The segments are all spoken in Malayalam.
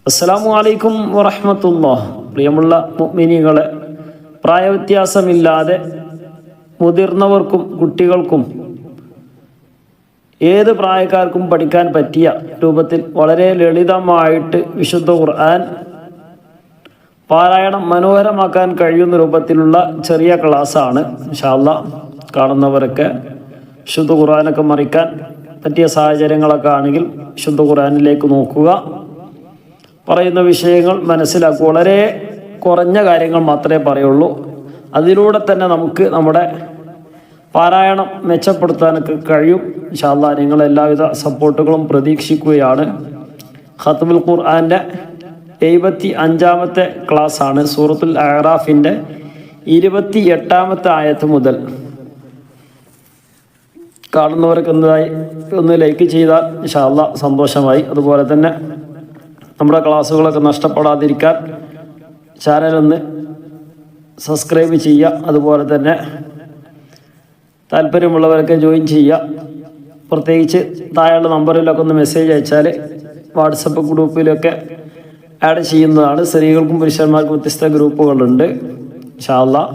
അസ്സലാമു അലൈക്കും വറഹ്മത്തുള്ളാഹി. പ്രിയമുള്ള മുഅ്മിനീങ്ങളെ, പ്രായവ്യത്യാസമില്ലാതെ മുതിർന്നവർക്കും കുട്ടികൾക്കും ഏത് പ്രായക്കാർക്കും പഠിക്കാൻ പറ്റിയ രൂപത്തിൽ വളരെ ലളിതമായിട്ട് വിശുദ്ധ ഖുർആൻ പാരായണം മനോഹരമാക്കാൻ കഴിയുന്ന രൂപത്തിലുള്ള ചെറിയ ക്ലാസ്സാണ്. ഇൻഷാ അല്ലാഹ് കാണുന്നവരൊക്കെ വിശുദ്ധ ഖുർആനൊക്കെ മറിക്കാൻ പറ്റിയ സാഹചര്യങ്ങളൊക്കെ ആണെങ്കിൽ വിശുദ്ധ ഖുർആനിലേക്ക് നോക്കുക, പറയുന്ന വിഷയങ്ങൾ മനസ്സിലാക്കുക. വളരെ കുറഞ്ഞ കാര്യങ്ങൾ മാത്രമേ പറയുള്ളൂ. അതിലൂടെ തന്നെ നമുക്ക് നമ്മുടെ പാരായണം മെച്ചപ്പെടുത്താനൊക്കെ കഴിയും. ഇൻഷാ അല്ലാഹ് നിങ്ങൾ എല്ലാവിധ സപ്പോർട്ടുകളും പ്രതീക്ഷിക്കുകയാണ്. ഖത്മുൽ ഖുർആൻ്റെ 75-ാമത്തെ ക്ലാസ്സാണ്. സൂറത്തുൽ അഅറാഫിൻ്റെ 28-ാമത്തെ ആയത്ത് മുതൽ. കാണുന്നവർക്ക് ഒന്ന് ലൈക്ക് ചെയ്താൽ ഇൻഷാ അല്ലാഹ് സന്തോഷമായി. അതുപോലെ തന്നെ നമ്മുടെ ക്ലാസ്സുകളൊക്കെ നഷ്ടപ്പെടാതിരിക്കാൻ ചാനലൊന്ന് സബ്സ്ക്രൈബ് ചെയ്യുക. അതുപോലെ തന്നെ താല്പര്യമുള്ളവരൊക്കെ ജോയിൻ ചെയ്യുക. പ്രത്യേകിച്ച് താഴെയുള്ള നമ്പറിലൊക്കെ ഒന്ന് മെസ്സേജ് അയച്ചാൽ വാട്സപ്പ് ഗ്രൂപ്പിലൊക്കെ ആഡ് ചെയ്യുന്നതാണ്. സ്ത്രീകൾക്കും പുരുഷന്മാർക്കും വ്യത്യസ്ത ഗ്രൂപ്പുകളുണ്ട് ഇൻഷാ അല്ലാഹ്.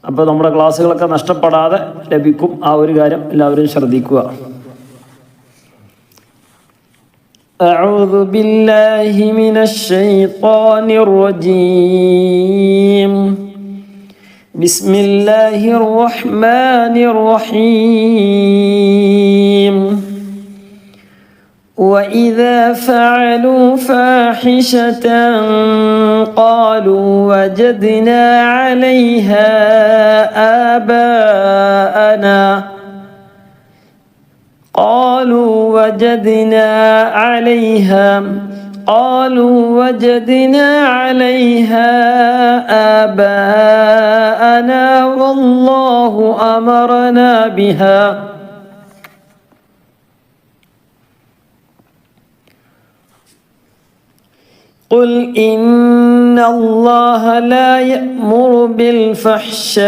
അപ്പോൾ നമ്മുടെ ക്ലാസ്സുകളൊക്കെ നഷ്ടപ്പെടാതെ ലഭിക്കും. ആ ഒരു കാര്യം എല്ലാവരും ശ്രദ്ധിക്കുക. أعوذ بالله من الشيطان الرجيم. بسم الله الرحمن الرحيم. وإذا فعلوا فاحشة قالوا وجدنا عليها آباءنا قالوا وجدنا عليها آباءنا والله أمرنا بها قل إن الله لا يأمر بالفحشاء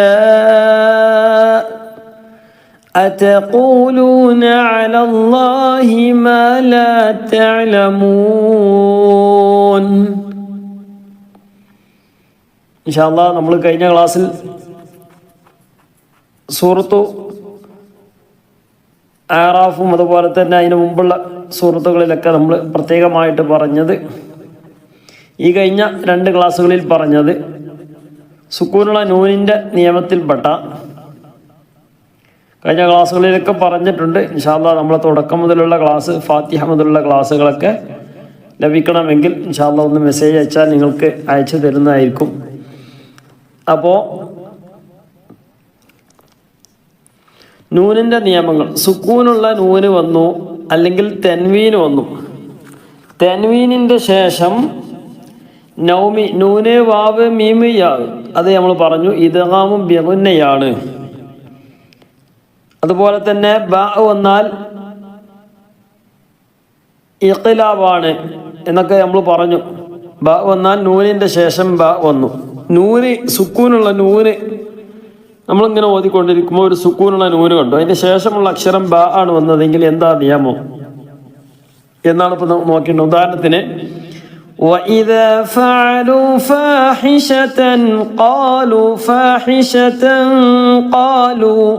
أتقولون على الله ما لا تعلمون. ഇൻഷാ അല്ലാഹ് നമ്മൾ കഴിഞ്ഞ ക്ലാസ്സിൽ സൂറത്തു ആറാഫും അതുപോലെ തന്നെ അതിന് മുമ്പുള്ള സൂറത്തുകളിലൊക്കെ നമ്മൾ പ്രത്യേകമായിട്ട് പറഞ്ഞത്, ഈ കഴിഞ്ഞ 2 ക്ലാസ്സുകളിൽ പറഞ്ഞത് സുക്കൂനുള്ള നൂനിൻ്റെ നിയമത്തിൽപ്പെട്ട കഴിഞ്ഞ ക്ലാസ്സുകളിലൊക്കെ പറഞ്ഞിട്ടുണ്ട്. ഇൻഷാ അല്ലാഹ് നമ്മളെ തുടക്കം മുതലുള്ള ക്ലാസ്, ഫാത്തിഹ മുതലുള്ള ക്ലാസ്സുകളൊക്കെ ലഭിക്കണമെങ്കിൽ ഇൻഷാ അല്ലാഹ് ഒന്ന് മെസ്സേജ് അയച്ചാൽ നിങ്ങൾക്ക് അയച്ചു തരുന്നതായിരിക്കും. അപ്പോൾ നൂനിൻ്റെ നിയമങ്ങൾ, സുക്കൂനുള്ള നൂന് വന്നു അല്ലെങ്കിൽ തെൻവീന് വന്നു. തെൻവീനിൻ്റെ ശേഷം നൗമി, നൂന്, വാവ്, മീമ്, യാ, അത് നമ്മൾ പറഞ്ഞു ഇദ്ഗാമും ബിഗുന്നയാണ്. അതുപോലെ തന്നെ ബാ വന്നാൽ ഇഖ്ലാബാണ് എന്നൊക്കെ നമ്മൾ പറഞ്ഞു. ബാ വന്നാൽ നൂനിൻ്റെ ശേഷം ബാ വന്നു. നൂന്, സുക്കൂനുള്ള നൂന് നമ്മളിങ്ങനെ ഓതിക്കൊണ്ടിരിക്കുമ്പോൾ ഒരു സുക്കൂനുള്ള നൂന് കണ്ടു, അതിൻ്റെ ശേഷമുള്ള അക്ഷരം ബാ ആണ് വന്നതെങ്കിൽ എന്താ നിയമം എന്നാണ് ഇപ്പോൾ നോക്കേണ്ടത്. ഉദാഹരണത്തിന് وَإِذَا فَعَلُوا فَاحِشَةً قَالُوا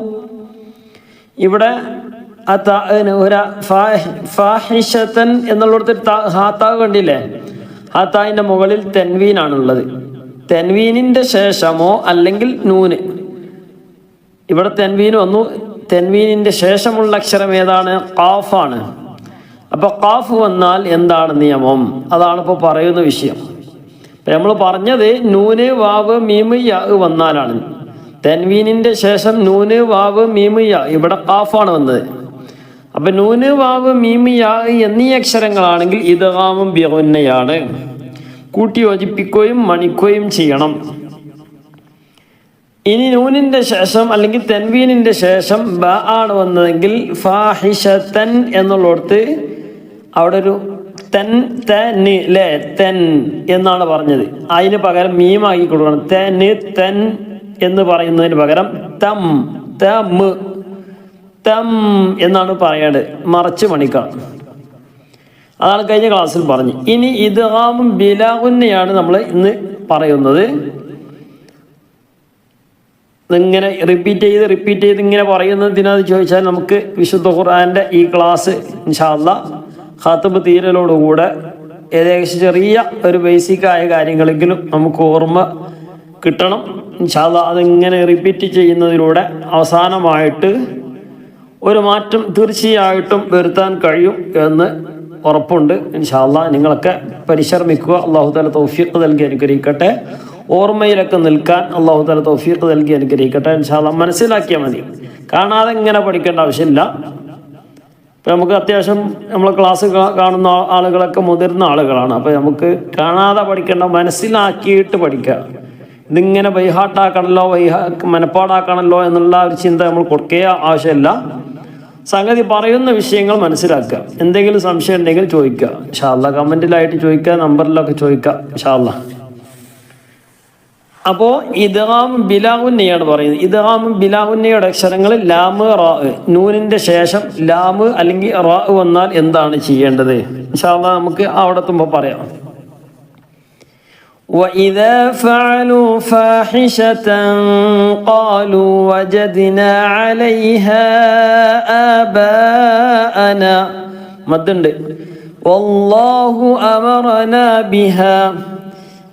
ഇവിടെ ഫാഹിഷത്തൻ എന്നുള്ളിടത്ത് ഹാത്താവ് കണ്ടില്ലേ? ഹാത്താവിൻ്റെ മുകളിൽ തെൻവീനാണുള്ളത്. തെൻവീനിൻ്റെ ശേഷമോ അല്ലെങ്കിൽ നൂന്, ഇവിടെ തെൻവീൻ വന്നു. തെൻവീനിൻ്റെ ശേഷമുള്ള അക്ഷരം ഏതാണ്? ഖാഫാണ്. അപ്പോൾ ഖാഫ് വന്നാൽ എന്താണ് നിയമം? അതാണ് ഇപ്പോൾ പറയുന്ന വിഷയം. ഇപ്പം നമ്മൾ പറഞ്ഞത് നൂന്, വാവ്, മീമ്, യാ വന്നാലാണ്. തെൻവീനിൻ്റെ ശേഷം നൂന്, വാവ്, മീമ്, യാ, ഇവിടെ ഖാഫാണ് വന്നത്. അപ്പം നൂന്, വാവ്, മീമ്, യാ എന്നീ അക്ഷരങ്ങളാണെങ്കിൽ ഇദ്ഗാമും ബിഗുന്നയാണ്. കൂട്ടി യോജിപ്പിക്കുകയും മണിക്കുകയും ചെയ്യണം. ഇനി നൂനിൻ്റെ ശേഷം അല്ലെങ്കിൽ തെൻവീനിൻ്റെ ശേഷം ബ ആണ് വന്നതെങ്കിൽ ഫാഹിഷത്തൻ എന്നുള്ളിടത്ത് അവിടെ ഒരു തെൻ എന്നാണ് പറഞ്ഞത്. അതിന് പകരം മീമാക്കി കൊടുക്കണം. തെൻ എന്ന് പറയുന്നതിന് പകരം തം എന്നാണ് പറയേണ്ടത്. മറച്ച് മണിക്കണം. അതാണ് കഴിഞ്ഞ ക്ലാസ്സിൽ പറഞ്ഞു. ഇനി ഇദ്ഗാമും ബിലാഗുന്നയാണ് നമ്മൾ ഇന്ന് പറയുന്നത്. ഇങ്ങനെ റിപ്പീറ്റ് ചെയ്ത് ഇങ്ങനെ പറയുന്നതിനത് ചോദിച്ചാൽ നമുക്ക് വിശുദ്ധ ഖുർആന്റെ ഈ ക്ലാസ് ഇൻഷാ അല്ലാഹ് ഖാത്തിബ് തീരലോടുകൂടെ ഏകദേശം ചെറിയ ഒരു ബേസിക്കായ കാര്യങ്ങളെങ്കിലും നമുക്ക് ഓർമ്മ കിട്ടണം ഇൻഷാ അല്ലാഹ്. അതിങ്ങനെ റിപ്പീറ്റ് ചെയ്യുന്നതിലൂടെ അവസാനമായിട്ട് ഒരു മാറ്റം തീർച്ചയായിട്ടും വരുത്താൻ കഴിയും എന്ന് ഉറപ്പുണ്ട് ഇൻഷാ അല്ലാഹ്. നിങ്ങളൊക്കെ പരിശ്രമിക്കുക. അല്ലാഹു തആല തൗഫീഖ് നൽകി അനുഗ്രഹിക്കട്ടെ. ഓർമ്മയിലൊക്കെ നിൽക്കാൻ അല്ലാഹു തആല തൗഫീഖ് നൽകി അനുഗ്രഹിക്കട്ടെ ഇൻഷാ അല്ലാഹ്. മനസ്സിലാക്കിയാൽ മതി, കാണാതെ ഇങ്ങനെ പഠിക്കേണ്ട ആവശ്യമില്ല. ഇപ്പം നമുക്ക് അത്യാവശ്യം നമ്മൾ ക്ലാസ് കാണുന്ന ആളുകളൊക്കെ മുതിർന്ന ആളുകളാണ്. അപ്പം നമുക്ക് കാണാതെ പഠിക്കേണ്ട, മനസ്സിലാക്കിയിട്ട് പഠിക്കുക. ഇതിങ്ങനെ ബൈഹാട്ടാക്കണമല്ലോ, മനപ്പാടാക്കണമല്ലോ എന്നുള്ള ഒരു ചിന്ത നമ്മൾ കൊടുക്കേ ആവശ്യമില്ല. സംഗതി പറയുന്ന വിഷയങ്ങൾ മനസ്സിലാക്കുക. എന്തെങ്കിലും സംശയം ഉണ്ടെങ്കിൽ ചോദിക്കുക ഇൻഷാ അല്ലാഹ്. കമൻറ്റിലായിട്ട് ചോദിക്കുക, നമ്പറിലൊക്കെ ചോദിക്കുക ഇൻഷാ അല്ലാഹ്. അപ്പോൾ ഇദ്ഗാം ബിലാഗുന്നയാണ് പറയുന്നത്. ഇദ്ഗാം ബിലാഗുന്നയുടെ അക്ഷരങ്ങൾ ലാമ് റാ. നൂനിൻ്റെ ശേഷം ലാമ് അല്ലെങ്കിൽ റാ വന്നാൽ എന്താണ് ചെയ്യേണ്ടത് ഇൻഷാ അല്ലാഹ് നമുക്ക് അവിടെ എത്തുമ്പോൾ പറയാം. وَإِذَا فَعَلُوا فَاحِشَةً قَالُوا وَجَدْنَا عَلَيْهَا آبَاءَنَا മദ്ദുണ്ട്. وَاللَّهُ أَمَرَنَا بِهَا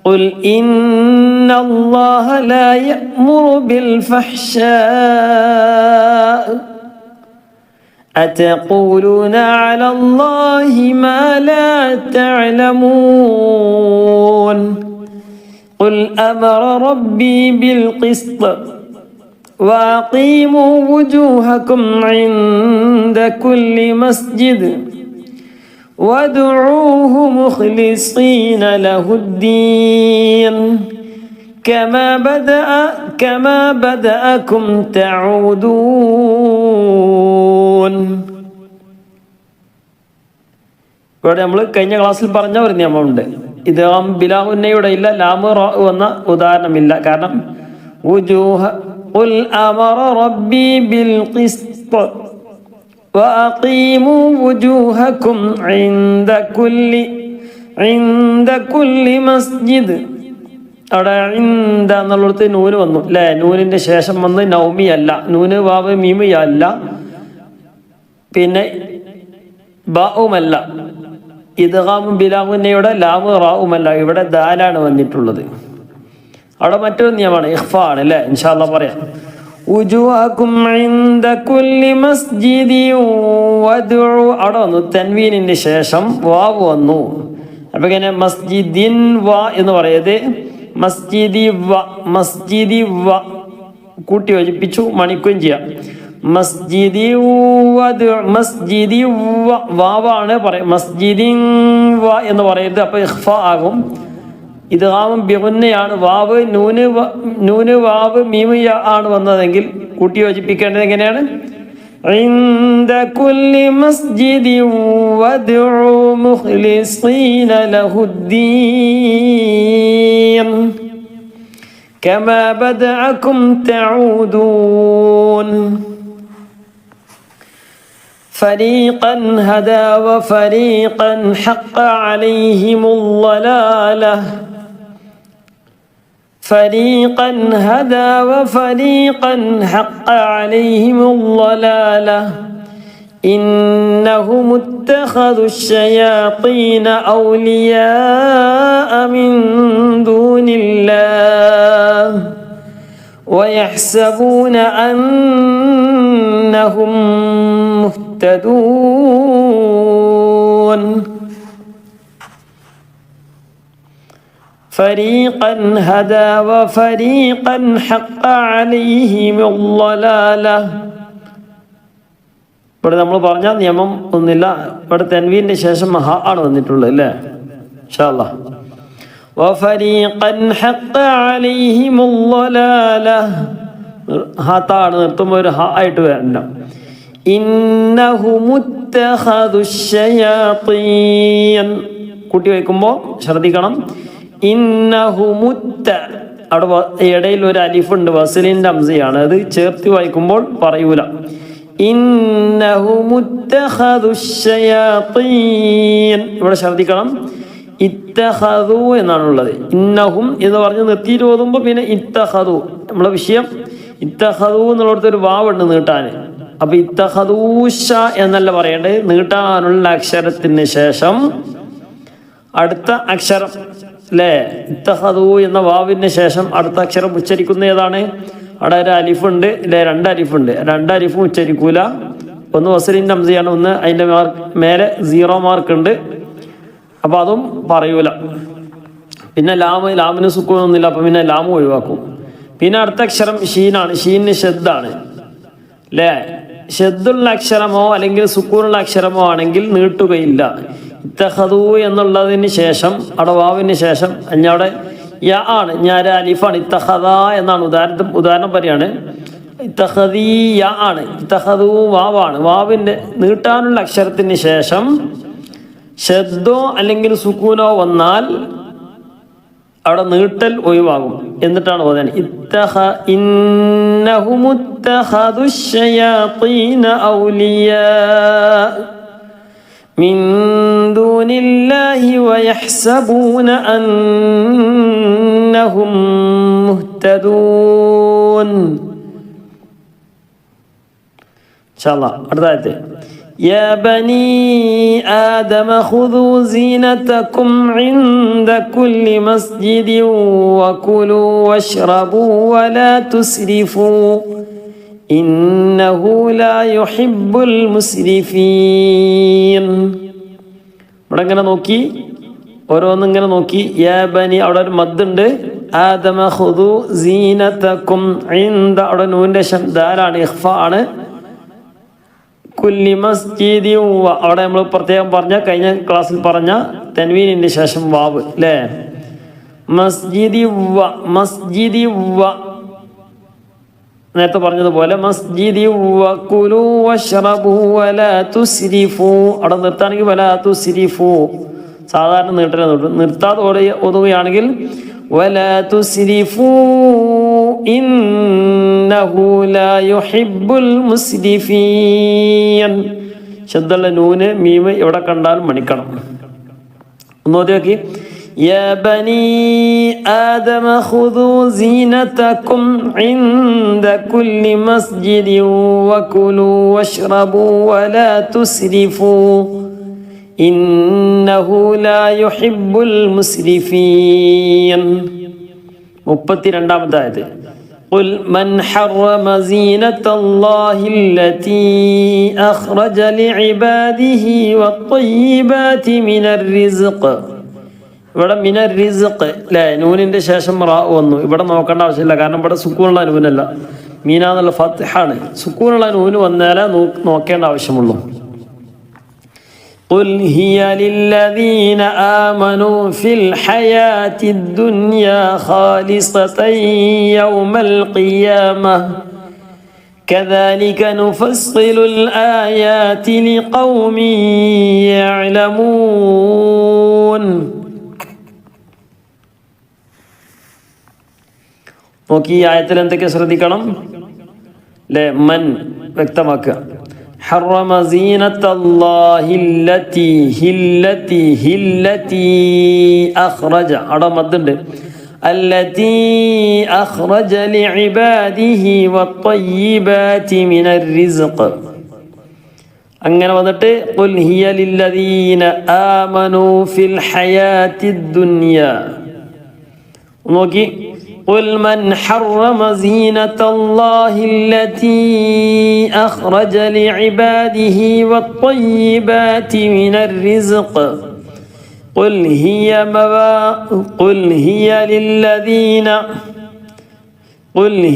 قُلْ إِنَّ اللَّهَ لَا يَأْمُرُ بِالْفَحْشَاءِ أَتَقُولُونَ عَلَى اللَّهِ مَا لَا تَعْلَمُونَ قُلْ أَمَرَ رَبِّي بِالْقِسْطِ وَأَقِيمُوا وُجُوهَكُمْ عِندَ كُلِّ مَسْجِدٍ وَادْعُوهُ مُخْلِصِينَ لَهُ الدِّينَ كما بدأكم تعودون. ഇവിടെ നമ്മൾ കഴിഞ്ഞ ക്ലാസ്സിൽ പറഞ്ഞ ഒരു നിയമമുണ്ട്. ഇത് ബിലാഗുന്നയുടെ ഇല്ല, ലാമ് റാ എന്ന ഉദാഹരണമില്ല. കാരണം ഖുൽ അമറ റബ്ബി ബിൽ ഖിസ്ത് വഅഖീമു വുജൂഹകും ഇൻദ കുല്ലി മസ്ജിദ്. അവിടെ ഇന്ദ എന്നുള്ളിടത്ത് നൂന് വന്നു അല്ലേ? നൂനിൻ്റെ ശേഷം വന്ന് നൗമി അല്ല, നൂന് വാവ് മീമി അല്ല, പിന്നെ ബാവുമല്ല. ഇദ്ഗാമും ബിലാഗുന്നയുടെ ലാമ് റാവുമല്ല, ഇവിടെ ദാലാണ് വന്നിട്ടുള്ളത്. അവിടെ മറ്റൊരു നിയമമാണ്, ഇഖ്ഫാ ആണ് അല്ലേ? ഇൻഷാ അല്ലാഹ് പറയാം. ഉജൂഹകും ഇൻദ കുല്ലി മസ്ജിദിൻ വദ്ഉ. അവിടെ വന്നു തൻവീനിൻ്റെ ശേഷം വാവ് വന്നു. അപ്പൊ ഇങ്ങനെ മസ്ജിദിൻ വ എന്ന് പറയത് മസ്ജിദി വ കൂട്ടി യോജിപ്പിച്ചു മണിക്കുകയും ചെയ്യാം. മസ്ജിദി വാവാണ് പറയാം, മസ്ജിദിൻ വ എന്ന് പറയരുത്. അപ്പൊ ഇഖ്ഫാ ആകും. ഇദ്ഗാമും ബിഗുന്നയാണ്. വാവ് നൂന് വാവ് മീമ് യാ ആണ് വന്നതെങ്കിൽ കൂട്ടി യോജിപ്പിക്കേണ്ടത് എങ്ങനെയാണ്? عند كل مسجد وادعوا مخلصين له الدين كما بدأكم تعودون. فريقا هدى وفريقا حق عليهم الضلالة فريقا هدى وفريقا حق عليهم الضلالة إنهم اتخذوا الشياطين أولياء من دون الله ويحسبون أنهم مهتدون. فريقا هدى وفريقا حق عليهم الضلالة. ഇവിടെ നമ്മൾ പറഞ്ഞ നിയമം ഒന്നില്ല. ഇവിടെ തൻവീൻ്റെ ശേഷം ഹ ആണ് വന്നിട്ടുള്ളത് അല്ലേ? ഇൻഷാ അല്ലാഹ്. وفريقا حق عليهم الضلالة. ഹാത്താണ് നിർത്തുമ്പോൾ ഒരു ഹ ആയിട്ട് വരണം. إنهم اتخذوا الشياطين കൂട്ടി വയ്ക്കുമ്പോൾ ശ്രദ്ധിക്കണം. ഇന്നഹുമുത്ത അവിടെ ഇടയിൽ ഒരു അലിഫുണ്ട്, വസലിൻ്റെ അംസയാണ്. അത് ചേർത്ത് വായിക്കുമ്പോൾ പറയൂല. ഇന്നഹും ഇത്തഖദു ശയാത്തീൻ. ഇവിടെ ശ്രദ്ധിക്കണം, ഇത്തഖദു എന്നാണുള്ളത്. ഇന്നഹും എന്ന് പറഞ്ഞ് നിർത്തിയിട്ട് ഓതുമ്പോൾ പിന്നെ ഇത്തഖദു, നമ്മളെ വിഷയം ഇത്തഖദു എന്നുള്ളടത്ത് ഒരു വാവുണ്ട് നീട്ടാൻ. അപ്പൊ ഇത്തഖദൂഷ എന്നല്ല പറയേണ്ടത്, നീട്ടാനുള്ള അക്ഷരത്തിന് ശേഷം അടുത്ത അക്ഷരം അല്ലേ, ഇത്തഖദു എന്ന വാവിന് ശേഷം അടുത്ത അക്ഷരം ഉച്ചരിക്കുന്ന ഏതാണ്? അവിടെ ഒരു അലിഫുണ്ട് അല്ലേ, രണ്ട് അലിഫും ഉച്ചരിക്കൂല. ഒന്ന് വസലിൻ്റെ ഹംസയാണ്, ഒന്ന് അതിൻ്റെ മേലെ 0 മാർക്ക് ഉണ്ട്, അപ്പോൾ അതും പറയൂല. പിന്നെ ലാമിന് സുക്കൂനൊന്നുമില്ല, അപ്പം പിന്നെ ലാമ് ഒഴിവാക്കും. പിന്നെ അടുത്ത അക്ഷരം ഷീനാണ്. ഷീന് ഷദ്ദാണ് അല്ലേ. ഷദ്ദുള്ള അക്ഷരമോ അല്ലെങ്കിൽ സുക്കൂനുള്ള അക്ഷരമോ ആണെങ്കിൽ നീട്ടുകയില്ല. ഇത്തഖദു എന്നുള്ളതിന് ശേഷം അവിടെ വാവിന് ശേഷം അവിടെ യാ ആണ്, ഞാൻ അലിഫാണ്. ഇത്തഖദ എന്നാണ് ഉദാഹരണം പറയാണ്. ഇത്തഖദീ യാ ആണ്, ഇത്തഖദു വാവാണ്. വാവിൻ്റെ നീട്ടാനുള്ള അക്ഷരത്തിന് ശേഷം ഷദ്ദോ അല്ലെങ്കിൽ സുക്കൂനോ വന്നാൽ അവിടെ നീട്ടൽ ഒഴിവാകും. എന്നിട്ടാണ് ഓതാൻ ഇന്നഹും ഇത്തഖദു ശയാത്തീന ഔലിയാ മിൻ ദൂനില്ലാഹി വയഹ്സബൂന അന്നഹും മുഹ്തദൂൻ. ഇൻഷാ അല്ലാഹ് അടുത്ത ആയത്ത് يا بني آدم خذوا زينتكم عند كل مسجد وكلوا واشربوا ولا تسرفوا إنه لا يحب المسرفين. ഇവിടെ ഇങ്ങനെ നോക്കി, ഓരോന്നിങ്ങനെ നോക്കി. യാ ബനി, അവിടെ ഒരു മദ്ദുണ്ട്. ആദമ ഖുദു സീനതകും ഇൻദ, അവിടെ നൂന്റെ ദാലാണ്, ഇഖ്ഫ ആണ്. കുല്ലി മസ്ജിദി, അവിടെ നമ്മൾ പ്രത്യേകം പറഞ്ഞ, കഴിഞ്ഞ ക്ലാസ്സിൽ പറഞ്ഞ തൻവീനിന്റെ ശേഷം വാവ് അല്ലേ. മസ്ജിദി നേരത്തെ പറഞ്ഞതുപോലെ മസ്ജിദി വകുലു വശ്റബു വലാ തുസ്രിഫു. അവിടെ നിർത്താണെങ്കിൽ വലാ തുസ്രിഫു, സാധാരണ നീട്ടല നിർത്താതെ ഓതുകയാണെങ്കിൽ വലാ തുസ്രിഫു ഇന്നഹു ലാ യുഹിബ്ബുൽ മുസ്രിഫീൻ. ശബ്ദമുള്ള നൂന് മീമ് എവിടെ കണ്ടാലും മണിക്കണം. ഒന്ന് ഓതി നോക്കി. يا بني آدم خذوا زينتكم عند كل مسجد وكلوا واشربوا ولا تسرفوا إنه لا يحب المسرفين. 32 ആയത്ത് قل من حرم زينة الله التي أخرج لعباده والطيبات من الرزق. ഇവിടെ മിനർ റിസ്ഖ് അല്ലേ, നൂനിന്റെ ശേഷം റാ വന്നു. ഇവിടെ നോക്കേണ്ട ആവശ്യമില്ല, കാരണം ഇവിടെ സുക്കൂനുള്ള നൂനല്ല, മീന എന്നുള്ള ഫത്ഹാണ്. സുക്കൂനുള്ള നൂന് വന്നാലേ നോക്കേണ്ട ആവശ്യമുള്ളൂ. قل هي للذين آمنوا في الحياة الدنيا خالصة يوم القيامة كذلك نفصل الآيات لقوم يعلمون. നോക്കി ഈ ആയത്തിൽ എന്തൊക്കെ ശ്രദ്ധിക്കണം അല്ലേ. മൻ വ്യക്തമാക്കുക. ഹറമ സീനത്തല്ലാഹി ഹില്ലതി അഖ്റജ, അവിടെ മദ്ദുണ്ട്. അല്ലതി അഖ്റജ ലിഇബാദിഹി വത്വയ്യിബാതി മിനർ റിസ്ഖ്. അങ്ങനെ വന്നിട്ട് ഖുൽ ഹിയ ലില്ലദീന ആമനൂ ഫിൽ ഹയാത്തിദ് ദുനിയ. നോക്കി قل من حرم زينة الله التي أخرج لعباده والطيبات من الرزق قل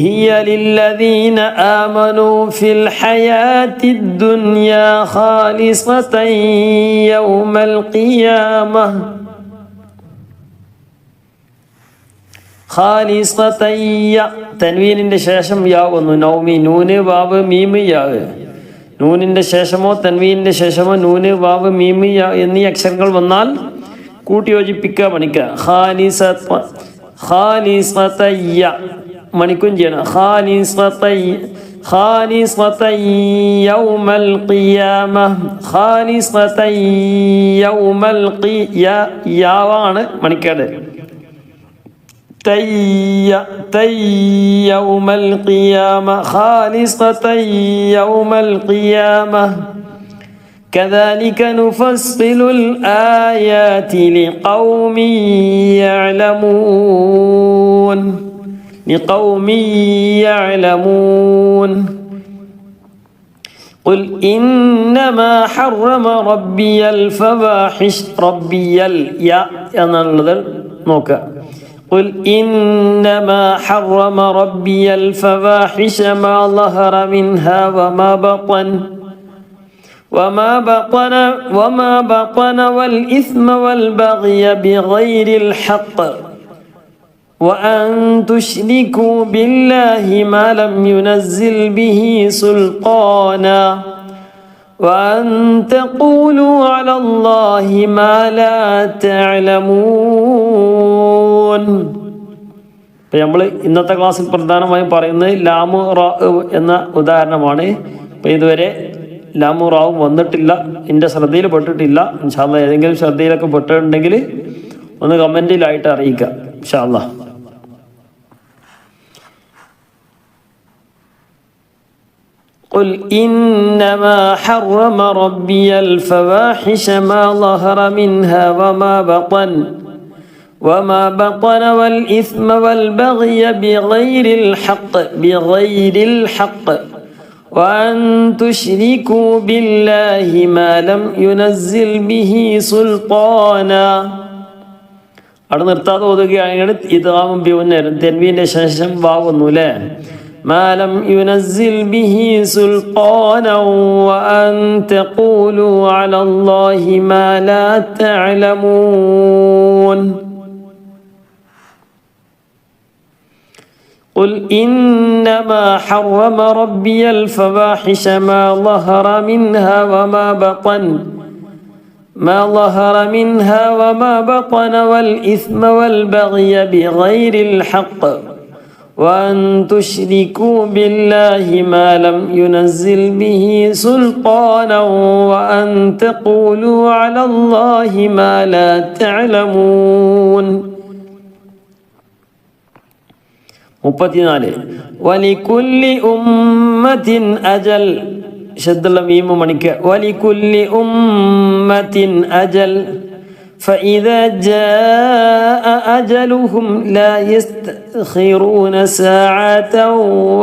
هي للذين آمنوا في الحياة الدنيا خالصة يوم القيامة. ഖാലിസതയ്യ, തൻവീനിന്റെ ശേഷം യാ വന്നു. നൗമി, നൂന് വാവ് മീമ് യാ. നൂനിന്റെ ശേഷമോ തൻവീനിന്റെ ശേഷമോ നൂന് വാവ് മീമ് യാ എന്നീ അക്ഷരങ്ങൾ വന്നാൽ കൂട്ടി യോജിപ്പിക്കുക, മണിക്കുക. ഖാലിസതയ്യ മണിക്കും ചെയ്യണം. خالصة يوم القيامة خالصة يوم യാവാണ് മണിക്കേട് يوم القيامة خالصة يوم القيامة كذلك نفصل الآيات لقوم يعلمون قل إنما حرم ربي الفواحش ربي يا എന്നുള്ളത് നോക്കുക قل إنما حرم ربي الفواحش ما ظهر منها وما بطن والإثم والبغي بغير الحق وأن تشركوا بالله ما لم ينزل به سلطانا وأن تقولوا على الله ما لا تعلمون. ഇപ്പം നമ്മൾ ഇന്നത്തെ ക്ലാസ്സിൽ പ്രധാനമായും പറയുന്നത് ലാമു റാ എന്ന ഉദാഹരണമാണ്. അപ്പം ഇതുവരെ ലാമു റാവും വന്നിട്ടില്ല, എൻ്റെ ശ്രദ്ധയിൽ പെട്ടിട്ടില്ല. ഇൻഷാ അല്ലാഹ് ഏതെങ്കിലും ശ്രദ്ധയിലൊക്കെ പെട്ടിട്ടുണ്ടെങ്കിൽ ഒന്ന് കമൻറ്റിലായിട്ട് അറിയിക്കുക ഇൻഷാ അല്ലാഹ്. قل إنما حرم ربي الفواحش ما ظهر منها وما بطن والإثم والبغي بغير الحق وأن تشركوا بالله ما لم ينزل به سلطانا. അവിടെ നിർത്താതെ ഓതുകയാണ്. ഇദ്ഗാമും ബിഗുന്നേരും തൻവീന്റെ ശേഷം വാവുന്നു അല്ലേ. ما لم ينزل به سلطانا وأن تقولوا على الله ما لا تعلمون. قل إنما حرم ربي الفواحش ما ظهر منها وما بطن والإثم والبغي بغير الحق وأن تشركوا بالله ما لم ينزل به سلطانا وأن تقولوا على الله ما لا تعلمون. 34 ولكل أمة أجل شد الميم مണിക്ക ولكل أمة أجل فإذا جاء أجلهم لا يستأخرون ساعة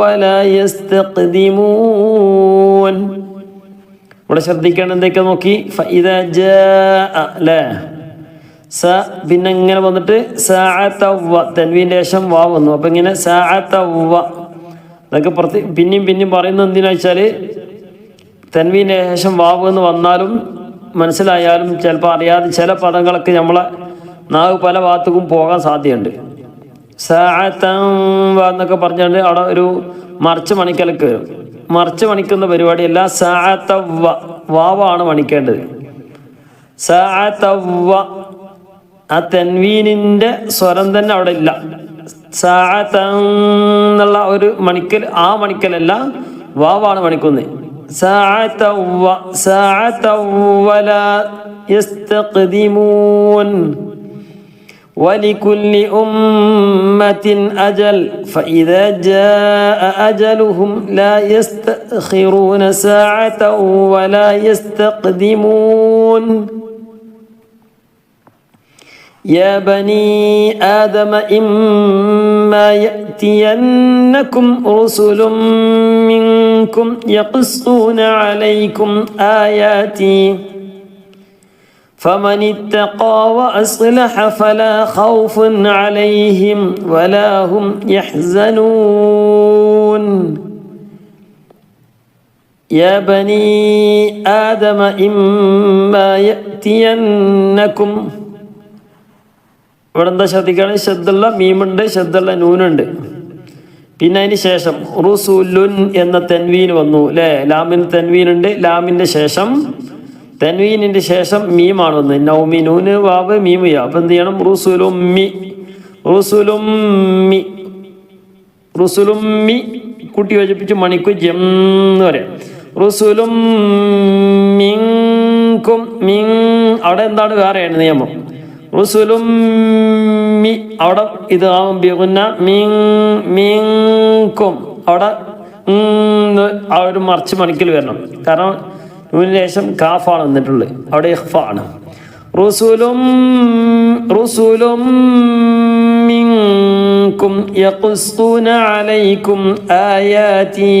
ولا يستقدمون. ഇവിടെ ശ്രദ്ധിക്കേണ്ട എന്തൊക്കെ നോക്കി. فإذا جاء لا സ പിന്നെ ഇങ്ങനെ വന്നിട്ട് സാഅതവ തൻവീൻ്റെ ശേഷം വാ വന്നു. അപ്പം ഇങ്ങനെ സാഅതവ അതൊക്കെ പിന്നെയും പറയുന്നത് എന്തിനാ വെച്ചാൽ തൻവീൻ്റെ ശേഷം വാവ് എന്ന് വന്നാലും മനസ്സിലായാലും ചിലപ്പോൾ അറിയാതെ ചില പദങ്ങളൊക്കെ നമ്മളെ നാവ് പല ഭാഗത്തേക്കും പോകാൻ സാധ്യതയുണ്ട്. സാഅതൻ വ എന്നൊക്കെ പറഞ്ഞുകൊണ്ട് അവിടെ ഒരു മറിച്ച് മണിക്കലൊക്കെ വരും. മറിച്ച് മണിക്കുന്ന പരിപാടിയല്ല. സാഅതവ വാവാണ് മണിക്കേണ്ടത്. സാഅതവ ആ തൻവീനിൻ്റെ സ്വരം തന്നെ അവിടെ ഇല്ല. സാഅതൻ എന്നുള്ള ഒരു മണിക്കൽ ആ മണിക്കലല്ല, വാവാണ് മണിക്കുന്നത്. ساعة ولا يستقدمون. ولكل أمة أجل فإذا جاء أجلهم لا يستأخرون ساعة ولا يستقدمون. يا بني آدم إما يأتينكم رسل منكم يقصون عليكم آياتي فمن اتقى وأصلح فلا خوف عليهم ولا هم يحزنون. يا بني آدم إما يأتينكم ഇവിടെ എന്താ ശ്രദ്ധിക്കുകയാണ്. ശബ്ദുള്ള മീമുണ്ട്, ശബ്ദുള്ള നൂനുണ്ട്. പിന്നെ അതിന് ശേഷം റുസുലുൻ എന്ന തെൻവീൻ വന്നു അല്ലേ. ലാമിന് തെൻവീനുണ്ട്. ലാമിൻ്റെ ശേഷം തെൻവീനിൻ്റെ ശേഷം മീമാണ് വന്നത്. നൗമി നൂന് വാവ് മീമു യാ. അപ്പം എന്ത് ചെയ്യണം? റുസുലുമ്മി കൂട്ടി യോജിപ്പിച്ച് മണിക്ക് ജം എന്ന് പറയാം. റുസുലും മിൻകും അവിടെ എന്താണ് വേറെയാണ് നിയമം. റുസുലും അവിടെ ഇത് ബിഗുന്ന മിൻകും അവിടെ ആ ഒരു മറിച്ച് മണിക്കൽ വരണം. കാരണം നൂനിന് ശേഷം കാഫാണ് വന്നിട്ടുള്ളത്, അവിടെ ഇഖ്ഫ ആണ്. റുസുലും മിൻകും യഖുസ്സൂന അലൈക്കും ആയാതി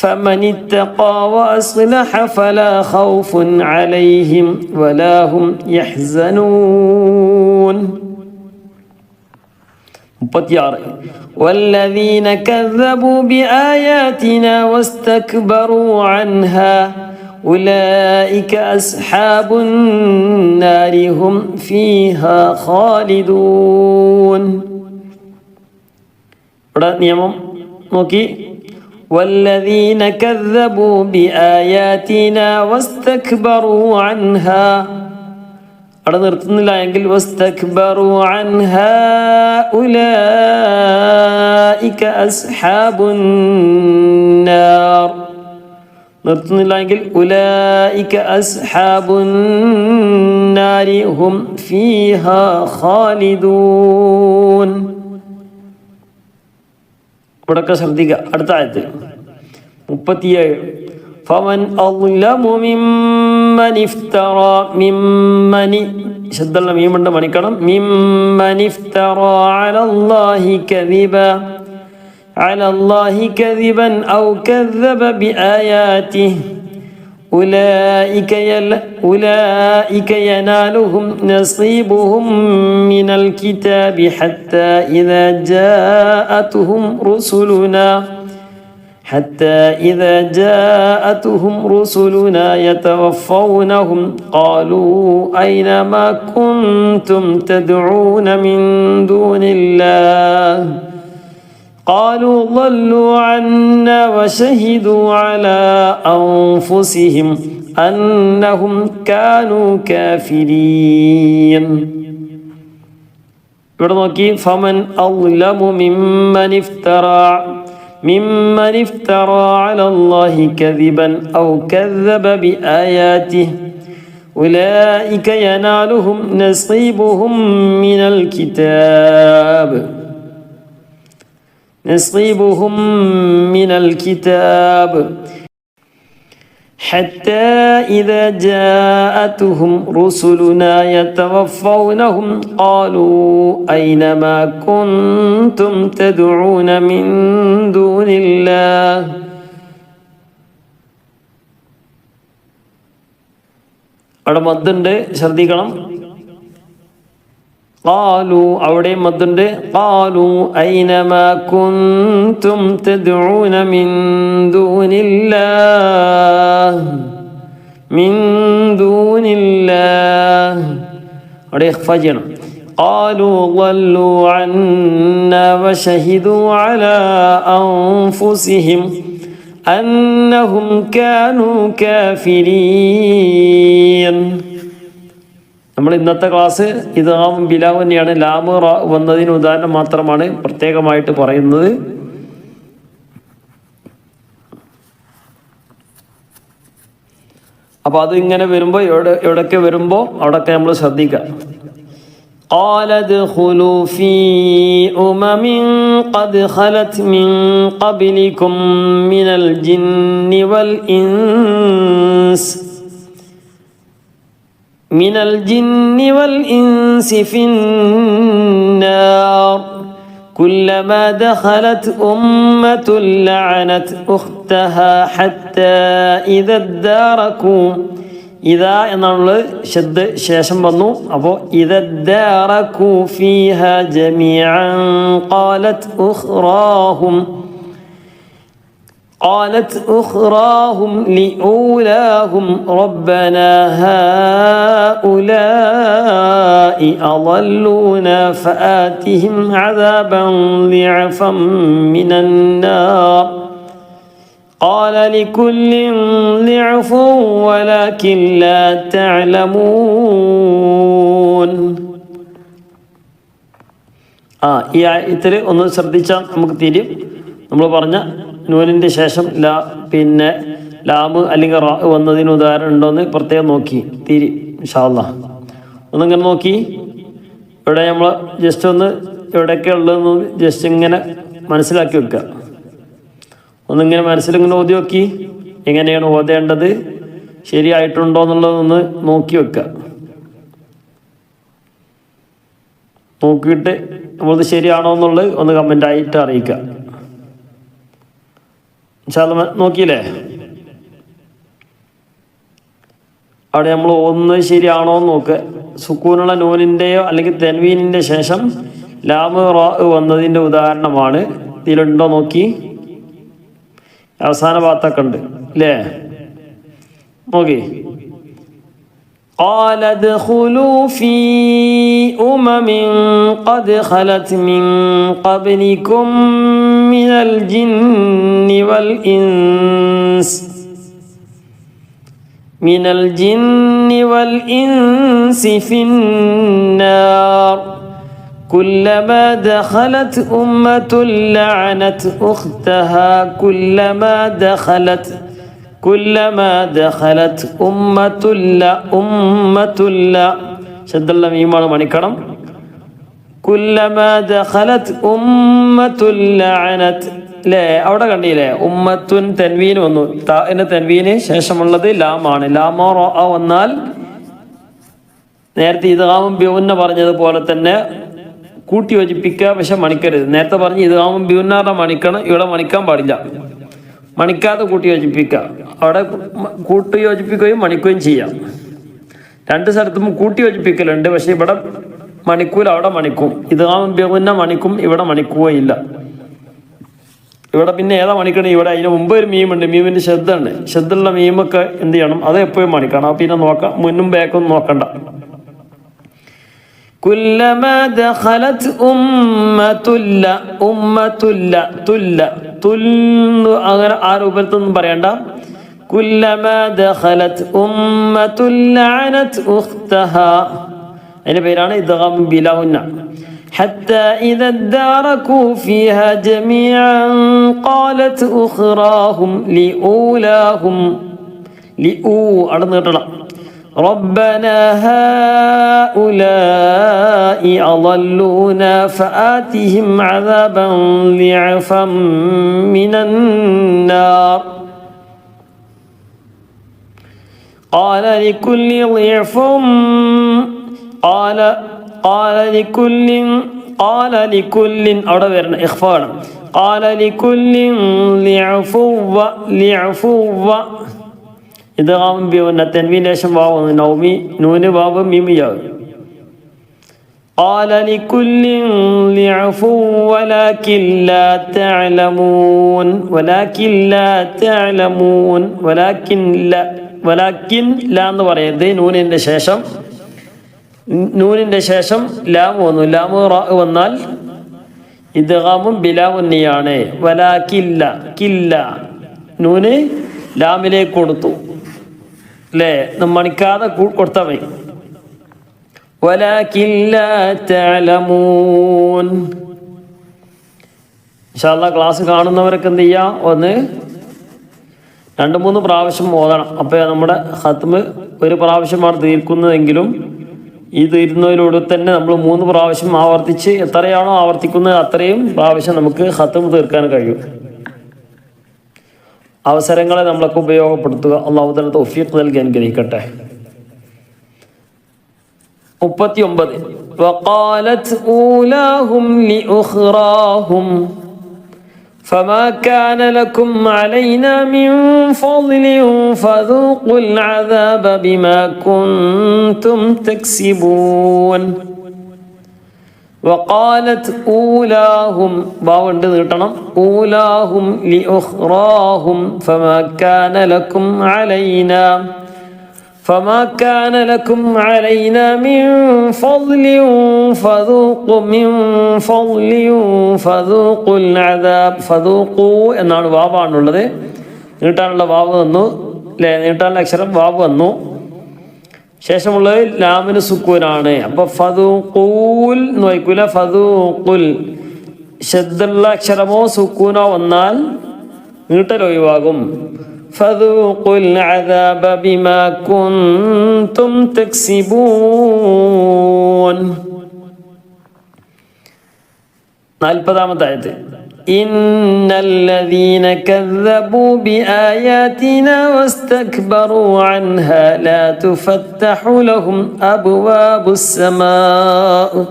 فمن اتقى وأصلح فلا خوف عليهم ولا هم يحزنون. 36 والذين كذبوا بآياتنا واستكبروا عنها أولئك أصحاب النار هم فيها خالدون. ഇവിടെ നിയമം നോക്കി. والذين كذبوا بآياتنا واستكبروا عنها അവിടെ നിർത്തുന്നില്ല എങ്കിൽ واستكبروا عنها أولئك أصحاب النار നിർത്തുന്നില്ല എങ്കിൽ أولئك أصحاب النار هم فيها خالدون. ഇവിടൊക്കെ ശ്രദ്ധിക്കുക. അടുത്ത ആയത്ത് 37 فمن أظلم ممن افترى ശബ്ദമുള്ള മീമുണ്ട് മണിക്കണം. ممن افترى على الله كذبا أو كذب بآياته أولئك ينالهم نصيبهم من الكتاب حتى إذا جاءتهم رسلنا يتوفونهم قالوا أين ما كنتم تدعون من دون الله قالوا ضلوا عنا وشهدوا على أنفسهم أنهم كانوا كافرين. ഇവിടെ നോക്കി فمن أظلم ممن افترى على الله كذبا أو كذب بآياته أولئك ينالهم نصيبهم من الكتاب حتى إذا جاءتهم رسلنا يتوفونهم قالوا أين ما كنتم تدعون من دون الله അവിടെ മദ്ദുണ്ട്, ശ്രദ്ധിക്കണം. ഖാലു അവിടെ മദ്ദുണ്ട്. ഖാലു അയ്ന മാ കുൻതും തദ്ഊന മിൻ ദൂനില്ലാഹ് അവിടെ ഇഖ്ഫ ചെയ്യണം. ഖാലു ളല്ലു അന്നാ വശഹിദു അലാ അൻഫുസിഹിം അന്നഹും കാനൂ കാഫിരീൻ. നമ്മൾ ഇന്നത്തെ ക്ലാസ് ഇദ്ഗാം ബിലാ തന്നെയാണ്. ലാമ് റാ വന്നതിന് ഉദാഹരണം മാത്രമാണ് പ്രത്യേകമായിട്ട് പറയുന്നത്. അപ്പോൾ അത് ഇങ്ങനെ വരുമ്പോൾ എവിടെയൊക്കെ വരുമ്പോൾ അവിടെയൊക്കെ നമ്മൾ ശ്രദ്ധിക്കുക. قال ادخلوا في أمم قد خلت من قبلكم من الجن والإنس في النار كلما دخلت أمة لعنت أختها حتى إذا اداركوا إذا എന്നുള്ളത് ശബ്ദ ശേഷം വന്നു. അപ്പോൾ إذا اداركوا فيها جميعا قالت أخراهم لأولاهم ربنا هؤلاء أضلونا فآتهم عذابا ضعفا من النار قال لكل ضعف ولكن لا تعلمون. ഈ ആയത്തിൽ ഒന്ന് ശ്രദ്ധിച്ചാൽ നമുക്ക് തിരിയും. നമ്മൾ പറഞ്ഞ നൂനിൻ്റെ ശേഷം പിന്നെ ലാമ് അല്ലെങ്കിൽ റാ വന്നതിന് ഉദാഹരണം ഉണ്ടോയെന്ന് പ്രത്യേകം നോക്കി ഇൻഷാ അല്ലാഹ് ഒന്നിങ്ങനെ നോക്കി. ഇവിടെ നമ്മൾ ജസ്റ്റ് ഒന്ന് എവിടെയൊക്കെ ഉള്ളതെന്ന് ജസ്റ്റ് ഇങ്ങനെ മനസ്സിലാക്കി വെക്കുക. ഒന്നിങ്ങനെ മനസ്സിലിങ്ങനെ ഓതി നോക്കി എങ്ങനെയാണ് ഓതേണ്ടത്, ശരിയായിട്ടുണ്ടോ എന്നുള്ളതൊന്ന് നോക്കി വെക്കുക. നോക്കിയിട്ട് നമ്മളത് ശരിയാണോ എന്നുള്ളത് ഒന്ന് കമൻ്റായിട്ട് അറിയിക്കുക. ഇൻഷാ അല്ലാഹ് നോക്കിയില്ലേ? അവിടെ നമ്മൾ ഒന്ന് ശരിയാണോ എന്ന് നോക്കുക. സുക്കൂനുള്ള നൂനിൻ്റെയോ അല്ലെങ്കിൽ തെൻവീനിൻ്റെ ശേഷം ലാമ് റാ വന്നതിൻ്റെ ഉദാഹരണമാണ്. ഇതിലുണ്ടോ നോക്കി. അവസാന ഭാഗത്തൊക്കെ ഉണ്ട് അല്ലേ? നോക്കി. قال ادخلوا في قد خلت من قبلكم من الجن والإنس في النار كلما دخلت أمة لعنت أختها كلما دخلت أمة شد الله ميمان مانيكرم كلما دخلت أمة لعنت അല്ലേ? അവിടെ കണ്ടില്ലേ? ഉമ്മത്തുൻ തെൻവീൻ വന്നു. എന്ന തെൻവീന് ശേഷമുള്ളത് ലാമാണ്. ലാമോ റോ വന്നാൽ നേരത്തെ ഇദ്ഗാമും ബിഉന്ന പറഞ്ഞതുപോലെ തന്നെ കൂട്ടി യോജിപ്പിക്കുക, പക്ഷെ മണിക്കരുത്. നേരത്തെ പറഞ്ഞ് ഇദ്ഗാമും ബിഉന്നാറിനെ മണിക്കണം, ഇവിടെ മണിക്കാൻ പാടില്ല. മണിക്കാതെ കൂട്ടി യോജിപ്പിക്കുക. അവിടെ കൂട്ടി യോജിപ്പിക്കുകയും മണിക്കുകയും ചെയ്യാം. രണ്ട് സ്ഥലത്തും കൂട്ടി യോജിപ്പിക്കലുണ്ട്, പക്ഷെ ഇവിടെ മണിക്കൂല, അവിടെ മണിക്കും. ഇദ്ഗാമും ബിഉന്ന മണിക്കും, ഇവിടെ മണിക്കുകയില്ല. ഇവിടെ പിന്നെ ഏതാ മണിക്കണം? ഇവിടെ അതിന് മുമ്പ് ഒരു മീമുണ്ട്, മീമിൻ്റെ ശബ്ദമുണ്ട്. ശബ്ദമുള്ള മീമൊക്കെ എന്ത് ചെയ്യണം? അത് എപ്പോഴും മണിക്കണം. പിന്നെ നോക്കാം, മുന്നും ബാക്കൊന്നും നോക്കണ്ട. കുല്ലമാ ദഖലത് ഉമ്മത്തുല്ല അങ്ങനെ ആ രൂപത്തൊന്നും പറയണ്ട. കുല്ലമാ ദഖലത് ഉമ്മത്തുല്ല ലഅനത് ഉഖ്തഹാ, അതിന്റെ പേരാണ് ഇദ്ഗാം ബിലാ ഉന്ന. حتى إذا اداركوا فيها جميعا قالت أخراهم لأولاهم ربنا هؤلاء أضلونا فآتهم عذابا ضعفا من النار قال لكل ضعف قال لكل അവിടെ വരണം ഇഖ്ഫാണ്. قال لكل ضعف ഇദ്ഗാം ബിഉന്ന തൻവീൻ ശേഷം വാവ് നൗമി നൂന് വാവ് മീം യാ. قال لكل ضعف ولكن لا تعلمون ولكن لا എന്ന് പറയരുത്. നൂനിൻ്റെ ശേഷം ലാം വന്നു. ലാമ് റാ വന്നാൽ ഇദ്ഗാമും ബിലാവുന്നിയാണ്. വലാകില്ല കില്ല നൂന് ലാമിലേക്ക് കൊടുത്തു അല്ലേ? മണിക്കാതെ കൊടുത്താൽ മതി. വലാകിൻ ലാ തഅലമൂൻ. ഇൻഷാ അല്ലാഹ് ക്ലാസ് കാണുന്നവരൊക്കെ എന്ത് ചെയ്യുക? ഒന്ന് 2-3 പ്രാവശ്യം ഓതണം. അപ്പോൾ നമ്മുടെ ഖത്മ് ഒരു പ്രാവശ്യമാണ് തീർക്കുന്നതെങ്കിലും ഈ തീരുന്നതിലൂടെ തന്നെ നമ്മൾ 3 പ്രാവശ്യം ആവർത്തിച്ച് എത്രയാണോ ആവർത്തിക്കുന്നത് അത്രയും പ്രാവശ്യം നമുക്ക് ഖത്മ് തീർക്കാൻ കഴിയും. അവസരങ്ങളെ നമ്മളൊക്കെ ഉപയോഗപ്പെടുത്തുക. അല്ലാഹു തആല തൗഫീഖ് നൽകി അനുഗ്രഹിക്കട്ടെ. 39 വഖാലത് ഊലാഹും ലിഉഖ്റാഹും فما كان لكم علينا من فضل فذوقوا العذاب بما كنتم تكسبون وقالت أولاهم باوند നീട്ടണം أولاهم لأخراهم فما كان لكم علينا من فضل فذوقوا العذاب فذوقوا എന്നാണ് വാവാണുള്ളത്. നീട്ടാനുള്ള വാവ് വന്നു അല്ലേ? നീട്ടാനുള്ള അക്ഷരം വാവ് വന്നു. ശേഷമുള്ളത് ലാമിന് സുക്കൂനാണ്. അപ്പോൾ ഫദൂഖൂൽ എന്ന് വായിക്കൂല, ഫദൂഖുൽ ഷദ്ദുള്ള അക്ഷരമോ സുക്കൂനോ വന്നാൽ നീട്ടൽ ഒഴിവാകും. ഫദൂഖുൽ അദാബ ബിമാ കുൻതും തക്സിബൂൻ. 40-ാമത്തെ ആയത്ത്. ഇന്നല്ലദീന കദ്ദബൂ ബിആയാതിനാ വസ്തക്ബറൂ അൻഹാ ലാ തുഫത്തഹു ലഹും അബ്വാബുസ് സമാഅ്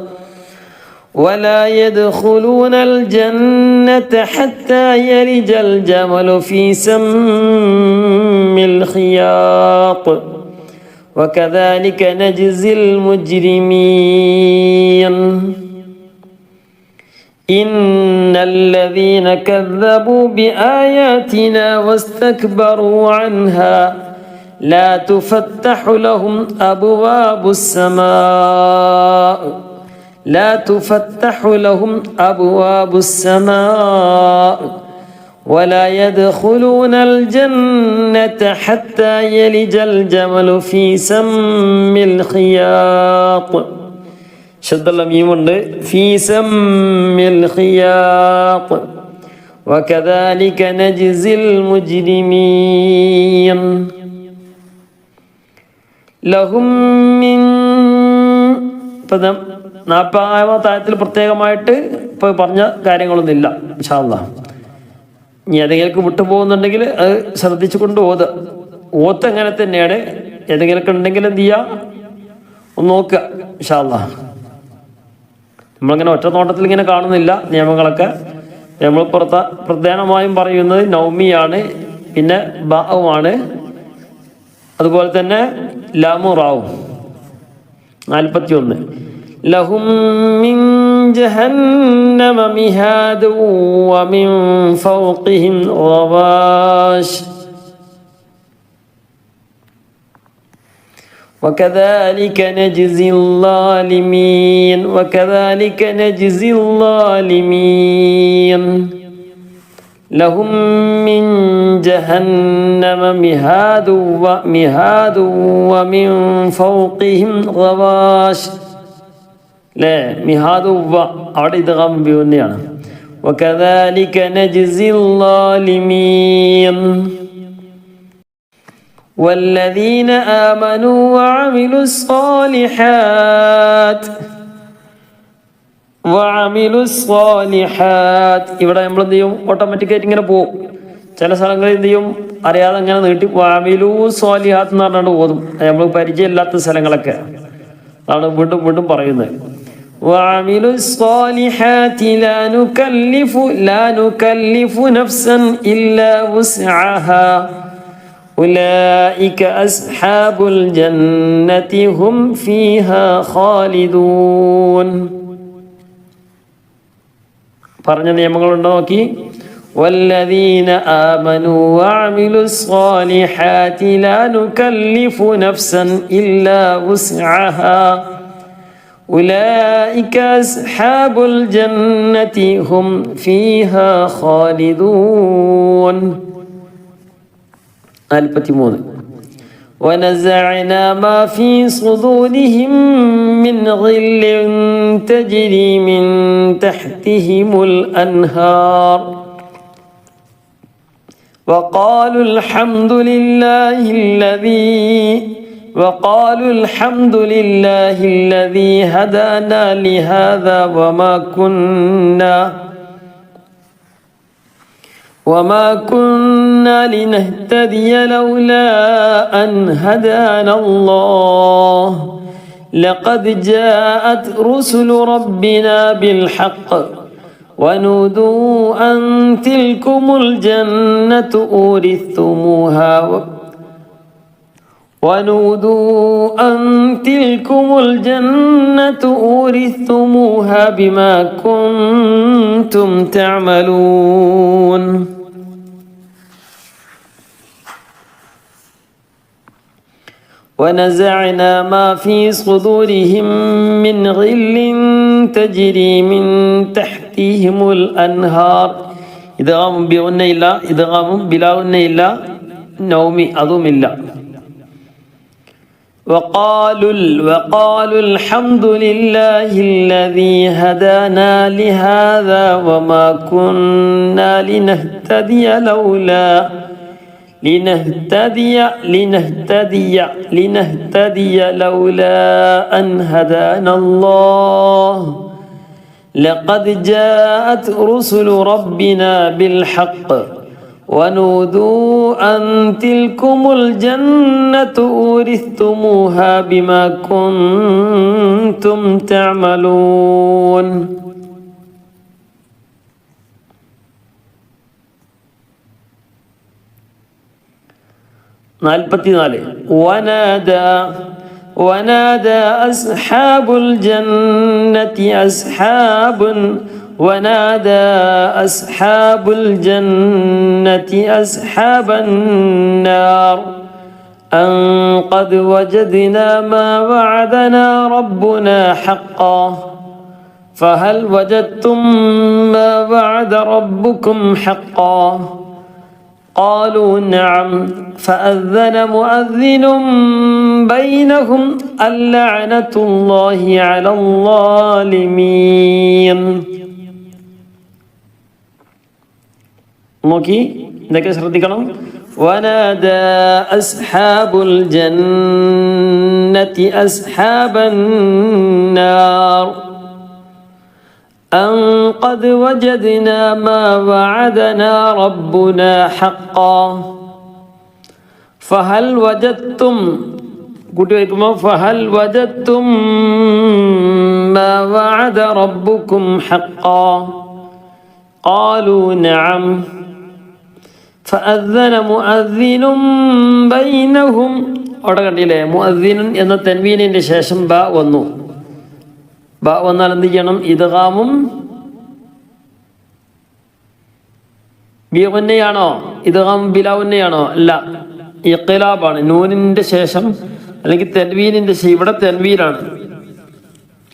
ولا يدخلون الجنة حتى يلج الجمل في سم الخياط وكذلك نجزي المجرمين. إن الذين كذبوا بآياتنا واستكبروا عنها لا تفتح لهم أبواب السماء لا تفتح لهم أبواب السماء ولا يدخلون الجنة حتى يلج الجمل في سم الخياط. شدّ ميم في سم الخياط وكذلك نجزي المجرمين. لهم من 40-ാമത്തെ ആയത്തിൽ പ്രത്യേകമായിട്ട് ഇപ്പോൾ പറഞ്ഞ കാര്യങ്ങളൊന്നുമില്ല. ഇൻഷാ അല്ലാഹ് ഇനി ഏതെങ്കിലും വിട്ടുപോകുന്നുണ്ടെങ്കിൽ അത് ശ്രദ്ധിച്ചുകൊണ്ട് ഓത്ത് അങ്ങനെ തന്നെയാണ്. ഏതെങ്കിലുമൊക്കെ ഉണ്ടെങ്കിൽ എന്ത് ചെയ്യുക, ഒന്ന് നോക്കുക. ഇൻഷാ അല്ലാഹ് നമ്മളിങ്ങനെ ഒറ്റ നോട്ടത്തിൽ ഇങ്ങനെ കാണുന്നില്ല നിയമങ്ങളൊക്കെ. നമ്മൾ പ്രധാനമായും പറയുന്നത് നൗമിയാണ്, പിന്നെ ബാവുമാണ്, അതുപോലെ തന്നെ ലാമും റാവും. 41. ലഹും മിൻ ജഹന്നമ മിഹാദു വമിൻ ഫൗഖിഹിം ഗവാശ് وكذلك نجزي الظالمين وكذلك نجزي الظالمين. لهم من جهنم مهاد ومن فوقهم غواش. لا مهاد അവിടെ ഇദ്ഗാം ബിഗുന്നയാണ്. وكذلك نجزي الظالمين. والذين آمنوا وعملوا الصالحات ഇവിടെ നമ്മൾ എന്ത് ചെയ്യും, ഓട്ടോമാറ്റിക്കായിട്ട് ഇങ്ങനെ പോകും. ചില സ്ഥലങ്ങളിൽ എന്ത് ചെയ്യും, അറിയാതെ അങ്ങനെ നീട്ടി വാമിലു സ്വാലിഹാത്ത് എന്ന് പറഞ്ഞാണ്ട് ഓതും. നമ്മൾ പരിചയമില്ലാത്ത സ്ഥലങ്ങളൊക്കെ അതാണ് വീണ്ടും വീണ്ടും പറയുന്നത്. വാമിലു സ്വാലിഹാത്തി ലാ നുകല്ലിഫു നഫ്സൻ ഇല്ലാ വുസ്അഹാ ഉലൈക അസ്ഹാബുൽ ജന്നതി ഹും ഫീഹാ ഖാലിദൂൻ. പറഞ്ഞ നിയമങ്ങളുണ്ടോ നോക്കി. വല്ലദീന ആമനു വഅമിലുസ് സ്വാലിഹാതി ലാ നുകല്ലിഫു നഫ്സൻ ഇല്ലാ വുസ്അഹാ ഉലൈക അസ്ഹാബുൽ ജന്നതി ഹും ഫീഹാ ഖാലിദൂൻ. 43. ونزعنا ما في صدورهم من غل تجري من تحتهم الأنهار وقالوا الحمد لله الذي هدانا لهذا وما كنا لنهتدي لولا أن هدانا الله لقد جاءت رسل ربنا بالحق ونودوا أن تلكم الجنة أورثتموها بما كنتم تعملون. ونزعنا ما في صدورهم من غل تجري من تحتهم الأنهار. إدغام بغنى إلا إدغام بلا غنى إلا نومي أظم إلا. وقالوا الحمد لله الذي هدانا لهذا وما كنا لنهتدي لولا أن هدانا الله لقد جاءت رسل ربنا بالحق ونودوا أن تلكم الجنة أورثتموها بما كنتم تعملون. ونادى أصحاب الجنة أصحاب النار أن قد وجدنا ما وعدنا ربنا حقا فهل وجدتم ما وعد ربكم حقا قالوا نعم فأذن مؤذن بينهم اللعنة الله على الظالمين. നോക്കി ഇതൊക്കെ ശ്രദ്ധിക്കണം. ونادى أصحاب الجنة أصحاب النار أن قد وجدنا ما وعدنا ربنا حقا فهل وجدتم ما وعد ربكم حقا قالوا نعم فأذن مؤذن بينهم. അവിടെ കണ്ടില്ലേ, മുഅദ്ദിൻ എന്ന തൻവീനിന്റെ ശേഷം ബ വന്നു. ബ വന്നാൽ എന്ത് ചെയ്യണം? ഇദ്ഗാമും ബിഗുന്നയാണോ ഇദ്ഗാം ബിലാവുന്നയാണോ? അല്ല, ഇഖ്ലാബാണ്. നൂനിന്റെ ശേഷം അല്ലെങ്കിൽ തൻവീനിന്റെ ശേഷം. ഇവിടെ തൻവീനാണ്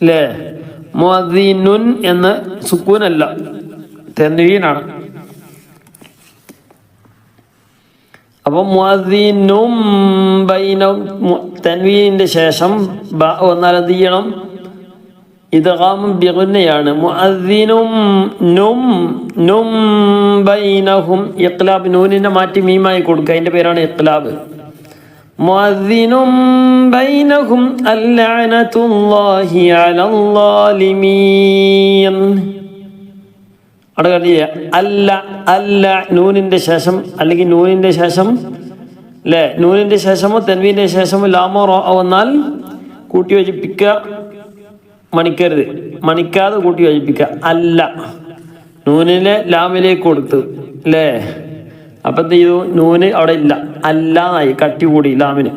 അല്ലേ. മുഅദ്ദിനുൻ എന്ന സുക്കൂനല്ല, തൻവീനാണ്. അപ്പൊ മുഅദ്ദിനും ബൈനഹും തൻവീനിന്റെ ശേഷം ബ വന്നാൽ എന്ത് ചെയ്യണം? ഇദ്ഗാം ബിഗുന്നയാണ്. മുഅദ്ദിനും നും ബൈനഹും ഇഖ്ലാബ്, നൂനിനെ മാറ്റി മീമായി കൊടുക്കുക, അതിന്റെ പേരാണ് ഇഖ്ലാബ്. മുഅദ്ദിനും ബൈനഹും അൽലഅനതുല്ലാഹി അലൽ ളാലിമീൻ. അവിടെ അല്ല നൂനിന്റെ ശേഷം അല്ലെങ്കിൽ നൂനിന്റെ ശേഷം അല്ലേ, നൂനിന്റെ ശേഷമോ തൻവീന്റെ ശേഷമോ ലാമോ റോ വന്നാൽ കൂട്ടി യോജിപ്പിക്കുക, മണിക്കരുത്. മണിക്കാതെ കൂട്ടി യോജിപ്പിക്കുക. അല്ല, നൂനിലെ ലാമിലേക്ക് കൊടുത്തു അല്ലേ. അപ്പൊ എന്ത് ചെയ്തു? നൂന് അവിടെ ഇല്ല, അല്ലാന്നായി, കട്ടി കൂടി ലാമിന്.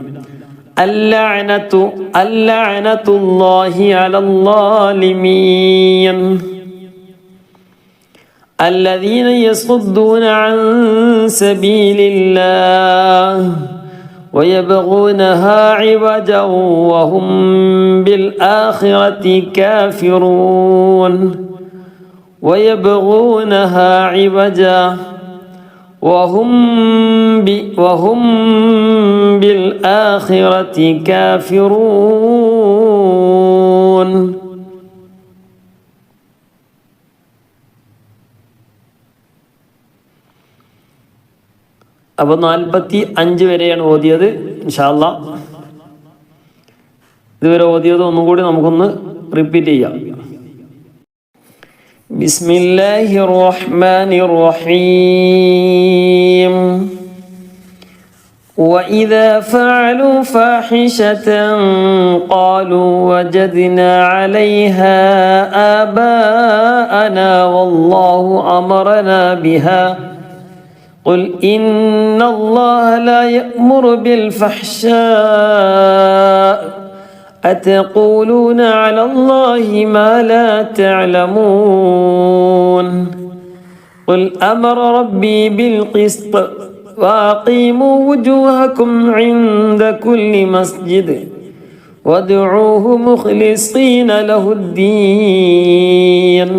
അൽലഅനതുല്ലാഹി അലൽ ളാലിമീൻ الذين يصدون عن سبيل الله ويبغونها عوجا وهم بالآخرة كافرون. ويبغونها عوجا وهم بالآخرة كافرون. അപ്പോൾ 45 വരെയാണ് ഓതിയത്. ഇൻഷാ അല്ലാഹ് ഇതുവരെ ഓതിയത് ഒന്നും കൂടി നമുക്കൊന്ന് റിപ്പീറ്റ് ചെയ്യാം. ബിസ്മില്ലാഹിർ റഹ്മാനിർ റഹീം. وإذا فعلوا فاحشة قالوا وجدنا عليها آباءنا والله أمرنا بها قل إن الله لا يأمر بالفحشاء أتقولون على الله ما لا تعلمون قل أمر ربي بالقسط وأقيموا وجوهكم عند كل مسجد وادعوه مخلصين له الدين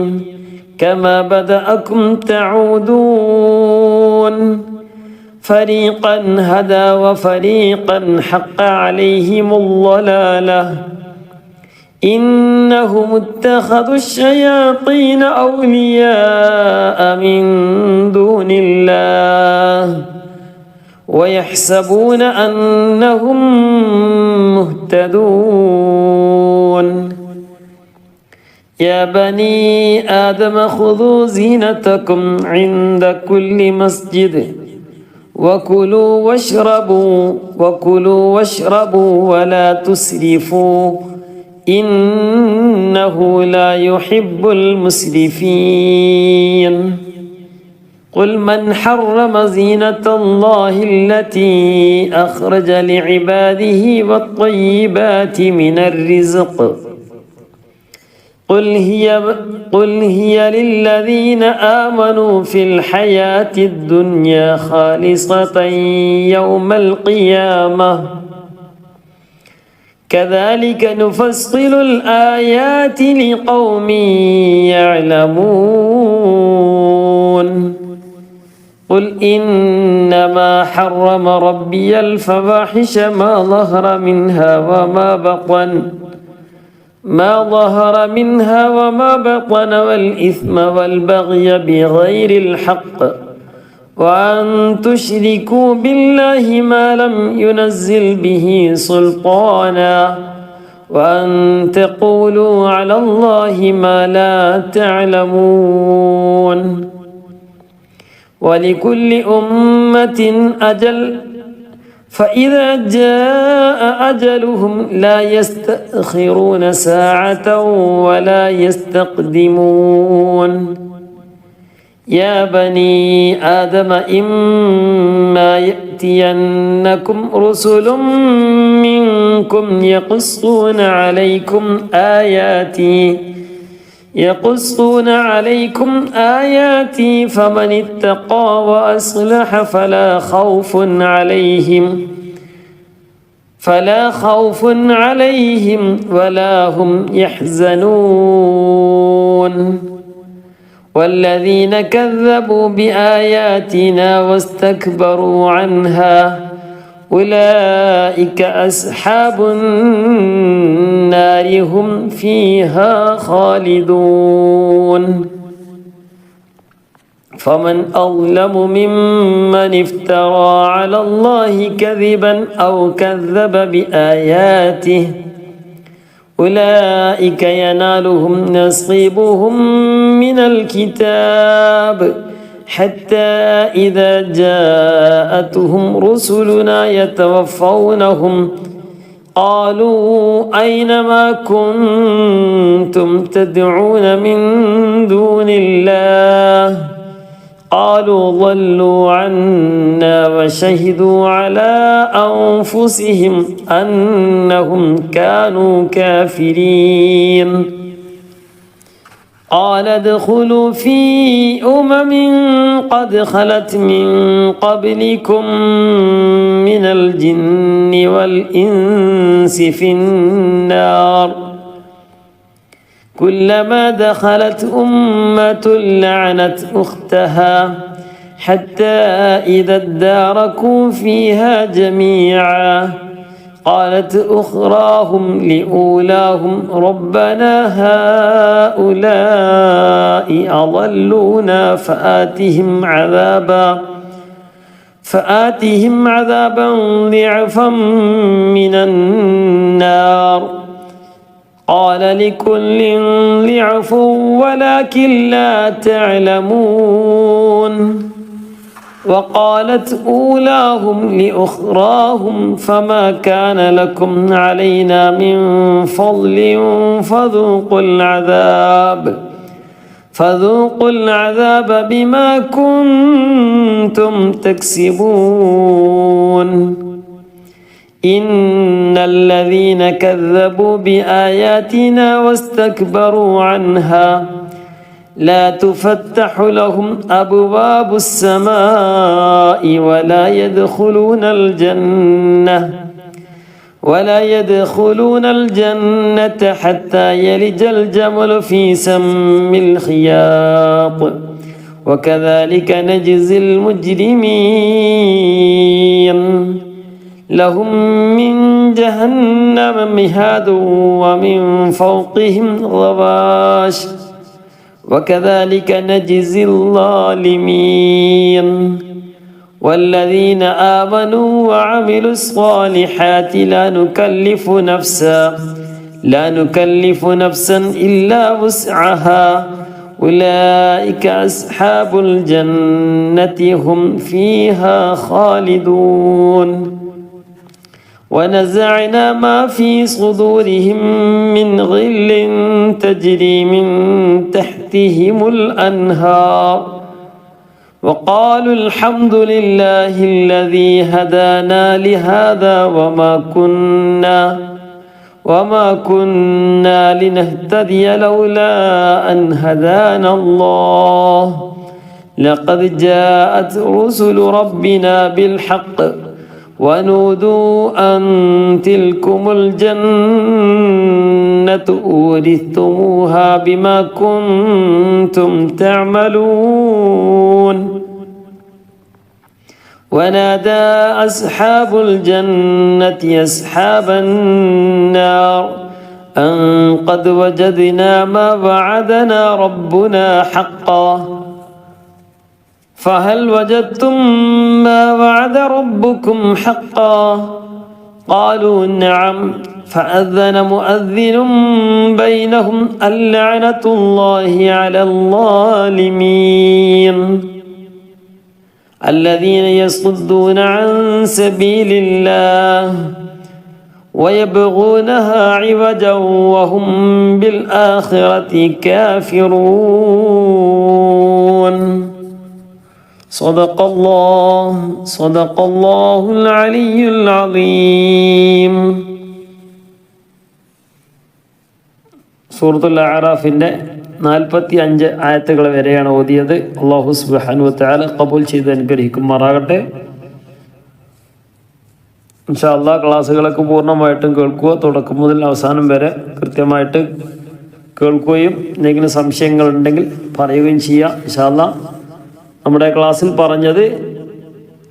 كما بدأكم تعودون فريقا هدى وفريقا حق عليهم الضلالة إنهم اتخذوا الشياطين أولياء من دون الله ويحسبون أنهم مهتدون يا بني آدم خذوا زينتكم عند كل مسجد وكلوا واشربوا ولا تسرفوا إنه لا يحب المسرفين قل من حرم زينة الله التي أخرج لعباده والطيبات من الرزق قل هي للذين آمنوا في الحياة الدنيا خالصة يوم القيامة كذلك نفصل الآيات لقوم يعلمون قل إنما حرم ربي الفواحش ما ظهر منها وما بطن والإثم والبغي بغير الحق وأن تشركوا بالله ما لم ينزل به سلطانا وأن تقولوا على الله ما لا تعلمون ولكل أمة أجل فإذا جاء أجلهم لا يستأخرون ساعة ولا يستقدمون يا بني آدم إما يأتينكم رسل منكم يقصون عليكم آياتي فمن اتقى وأصلح فلا خوف عليهم ولا هم يحزنون والذين كذبوا بآياتنا واستكبروا عنها أولئك أصحاب النار هم فيها خالدون فمن أظلم ممن افترى على الله كذبا أو كذب بآياته أولئك ينالهم نصيبهم من الكتاب حتى إذا جاءتهم رسلنا يتوفونهم قالوا أين ما كنتم تدعون من دون الله قالوا ضلوا عنا وشهدوا على أنفسهم أنهم كانوا كافرين قال ادخلوا في قد خلت من قبلكم من الجن والإنس في النار كلما دخلت أمة لعنت أختها حتى إذا اداركوا فيها جميعا قالت أخراهم لأولاهم ربنا هؤلاء أضلونا فآتهم عذابا ضعفا من النار قال لكل ضعف ولكن لا تعلمون وقالت أولاهم لأخراهم فما كان لكم علينا من فضل فذوقوا العذاب بما كنتم تكسبون إن الذين كذبوا بآياتنا واستكبروا عنها لا تفتح لهم أبواب السماء ولا يدخلون الجنة حتى يلج الجمل في سم الخياط وكذلك نجزي المجرمين لهم من جهنم مهاد ومن فوقهم غواش وكذلك نجزي الظالمين والذين آمنوا وعملوا الصالحات لا نكلف نفسا إلا وسعها أولئك أصحاب الجنة هم فيها خالدون ونزعنا ما في صدورهم من غل تجري من تحتهم الأنهار وقالوا الحمد لله الذي هدانا لهذا وما كنا لنهتدي لولا أن هدانا الله لقد جاءت رسل ربنا بالحق ونودوا أن تلكم الجنة أورثتموها بما كنتم تعملون ونادى أصحاب الجنة أصحاب النار أن قد وجدنا ما وعدنا ربنا حقا فهل وجدتم ما وعد ربكم حقا قالوا نعم فأذن مؤذن بينهم اللعنة الله على الظالمين الذين يصدون عن سبيل الله ويبغونها عوجا وهم بالآخرة كافرون صدق الله العلي العظيم. സൂറത്തുൽ അഅറാഫിൻ്റെ 45 ആയത്തുകൾ വരെയാണ് ഓതിയത്. അല്ലാഹു സുബ്ഹാനഹു വ തആല ഖബൂൽ ചെയ്ത് അനുഗ്രഹിക്കുമാറാകട്ടെ. ഇൻഷാ അല്ലാഹ് ക്ലാസ്സുകളൊക്കെ പൂർണ്ണമായിട്ടും കേൾക്കുക. തുടക്കം മുതൽ അവസാനം വരെ കൃത്യമായിട്ട് കേൾക്കുകയും എന്തെങ്കിലും സംശയങ്ങളുണ്ടെങ്കിൽ പറയുകയും ചെയ്യുക. ഇൻഷാ അല്ലാഹ് നമ്മുടെ ക്ലാസ്സിൽ പറഞ്ഞത്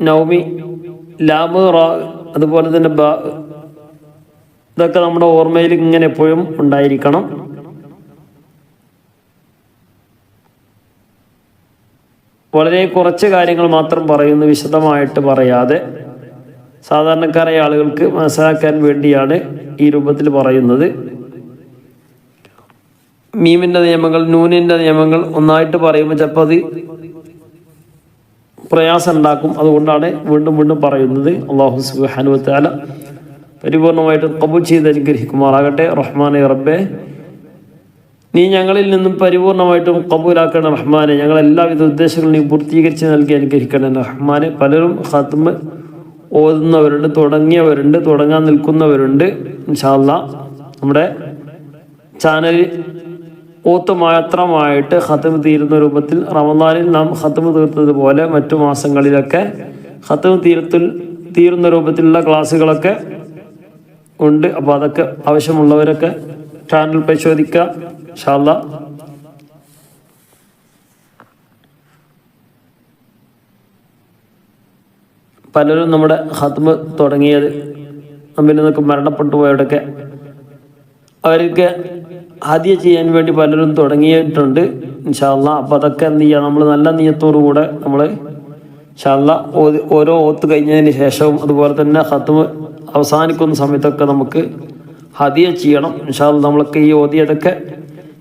നൗമി, ലാമ്, റാ, അതുപോലെ തന്നെ ബ, ഇതൊക്കെ നമ്മുടെ ഓർമ്മയിൽ ഇങ്ങനെ എപ്പോഴും ഉണ്ടായിരിക്കണം. വളരെ കുറച്ച് കാര്യങ്ങൾ മാത്രം പറയുന്നു, വിശദമായിട്ട് പറയാതെ സാധാരണക്കാരായ ആളുകൾക്ക് മനസ്സിലാക്കാൻ വേണ്ടിയാണ് ഈ രൂപത്തിൽ പറയുന്നത്. മീമിൻ്റെ നിയമങ്ങൾ, നൂനിൻ്റെ നിയമങ്ങൾ ഒന്നായിട്ട് പറയുമ്പോൾ ചിലപ്പോൾ അത് പ്രയാസം ഉണ്ടാക്കും. അതുകൊണ്ടാണ് വീണ്ടും വീണ്ടും പറയുന്നത്. അല്ലാഹു സുബ്ഹാനഹു വ തആല പരിപൂർണമായിട്ട് ഖബൂൽ ചെയ്ത് അനുഗ്രഹിക്കുമാറാകട്ടെ. റഹ്മാനെ റബ്ബേ, നീ ഞങ്ങളിൽ നിന്നും പരിപൂർണമായിട്ടും കബൂലാക്കണം റഹ്മാനെ. ഞങ്ങളെല്ലാവിധ ഉദ്ദേശങ്ങളും നീ പൂർത്തീകരിച്ച് നൽകി അനുഗ്രഹിക്കണം റഹ്മാനെ. പലരും ഖത്മ് ഓതുന്നവരുണ്ട്, തുടങ്ങിയവരുണ്ട്, തുടങ്ങാൻ നിൽക്കുന്നവരുണ്ട്. ഇൻഷാ അല്ലാഹ് നമ്മുടെ ചാനൽ ഓത്ത് മാത്രമായിട്ട് ഖത്മ് തീരുന്ന രൂപത്തിൽ റമദാനിൽ നാം ഖത്മ് തീർത്തതുപോലെ മറ്റു മാസങ്ങളിലൊക്കെ ഖത്മ് തീരുന്ന രൂപത്തിലുള്ള ക്ലാസ്സുകളൊക്കെ ഉണ്ട്. അപ്പോൾ അതൊക്കെ ആവശ്യമുള്ളവരൊക്കെ ചാനൽ പരിശോധിക്കുക ഇൻഷാ അല്ലാഹ്. പലരും നമ്മുടെ ഖത്മ് തുടങ്ങിയത് നമ്മിൽ നിന്നൊക്കെ മരണപ്പെട്ടു പോയവരൊക്കെ അവർക്ക് ഹദിയ ചെയ്യാൻ വേണ്ടി പലരും തുടങ്ങിയിട്ടുണ്ട് ഇൻഷാ അല്ലാഹ്. അപ്പോൾ അതൊക്കെ എന്ത് ചെയ്യുക, നമ്മൾ നല്ല നിയ്യത്തോടു കൂടെ നമ്മൾ ഇൻഷാ അല്ലാഹ് ഓരോ ഓത്ത് കഴിഞ്ഞതിന് ശേഷവും അതുപോലെ തന്നെ ഖത്മ് അവസാനിക്കുന്ന സമയത്തൊക്കെ നമുക്ക് ഹദിയ ചെയ്യണം ഇൻഷാ അല്ലാഹ്. നമ്മളൊക്കെ ഈ ഓതിയതൊക്കെ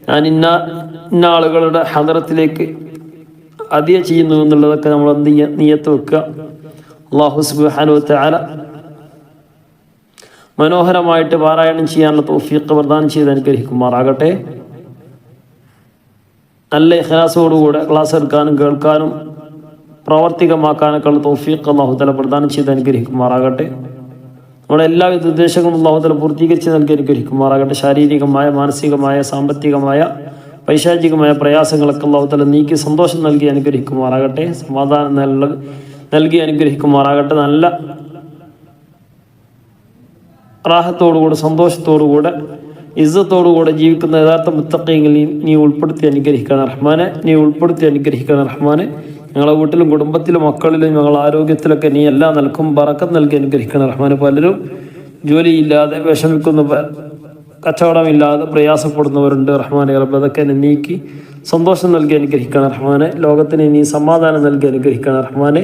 ഞാൻ ഇന്ന ആളുകളുടെ ഹദറത്തിലേക്ക് ഹദിയ ചെയ്യുന്നു എന്നുള്ളതൊക്കെ നമ്മൾ എന്ത് ചെയ്യുക, നിയ്യത്ത് വെക്കുക. അല്ലാഹു സുബ്ഹാനഹു വ തആല മനോഹരമായിട്ട് പാരായണം ചെയ്യാനുള്ള തൗഫീഖ് പ്രദാനം ചെയ്ത് അനുഗ്രഹിക്കുമാറാകട്ടെ. നല്ല ഇഖ്ലാസോടുകൂടെ ക്ലാസ് എടുക്കാനും കേൾക്കാനും പ്രാവർത്തികമാക്കാനൊക്കെ ഉള്ള തൗഫീഖ് അല്ലാഹു തആല പ്രദാനം ചെയ്ത് അനുഗ്രഹിക്കുമാറാകട്ടെ. നമ്മുടെ എല്ലാവിധ ഉദ്ദേശങ്ങളും അല്ലാഹു തആല പൂർത്തീകരിച്ച് നൽകി അനുഗ്രഹിക്കുമാറാകട്ടെ. ശാരീരികമായ, മാനസികമായ, സാമ്പത്തികമായ, പൈശാചികമായ പ്രയാസങ്ങളൊക്കെ അല്ലാഹു തആല നീക്കി സന്തോഷം നൽകി അനുഗ്രഹിക്കുമാറാകട്ടെ. സമാധാനം നൽകി അനുഗ്രഹിക്കുമാറാകട്ടെ. നല്ല റാഹത്തോടുകൂടെ സന്തോഷത്തോടുകൂടെ ഇസ്സത്തോടുകൂടെ ജീവിക്കുന്ന യഥാർത്ഥ മുത്തഖീങ്ങളിൽ നീ ഉൾപ്പെടുത്തി അനുഗ്രഹിക്കണം റഹ്മാനെ. നീ ഉൾപ്പെടുത്തി അനുഗ്രഹിക്കണം റഹ്മാനെ. ഞങ്ങളെ വീട്ടിലും കുടുംബത്തിലും മക്കളിലും ഞങ്ങളുടെ ആരോഗ്യത്തിലൊക്കെ നീ എല്ലാം നൽകും ബറക്കത്ത് നൽകി അനുഗ്രഹിക്കണം റഹ്മാനെ. പലരും ജോലിയില്ലാതെ വിഷമിക്കുന്ന, കച്ചവടമില്ലാതെ പ്രയാസപ്പെടുന്നവരുണ്ട് റഹ്മാനെ റബ്ബ്. അതൊക്കെ നീക്കി സന്തോഷം നൽകി അനുഗ്രഹിക്കണം റഹ്മാനെ. ലോകത്തിന് നീ സമാധാനം നൽകി അനുഗ്രഹിക്കണം റഹ്മാനെ.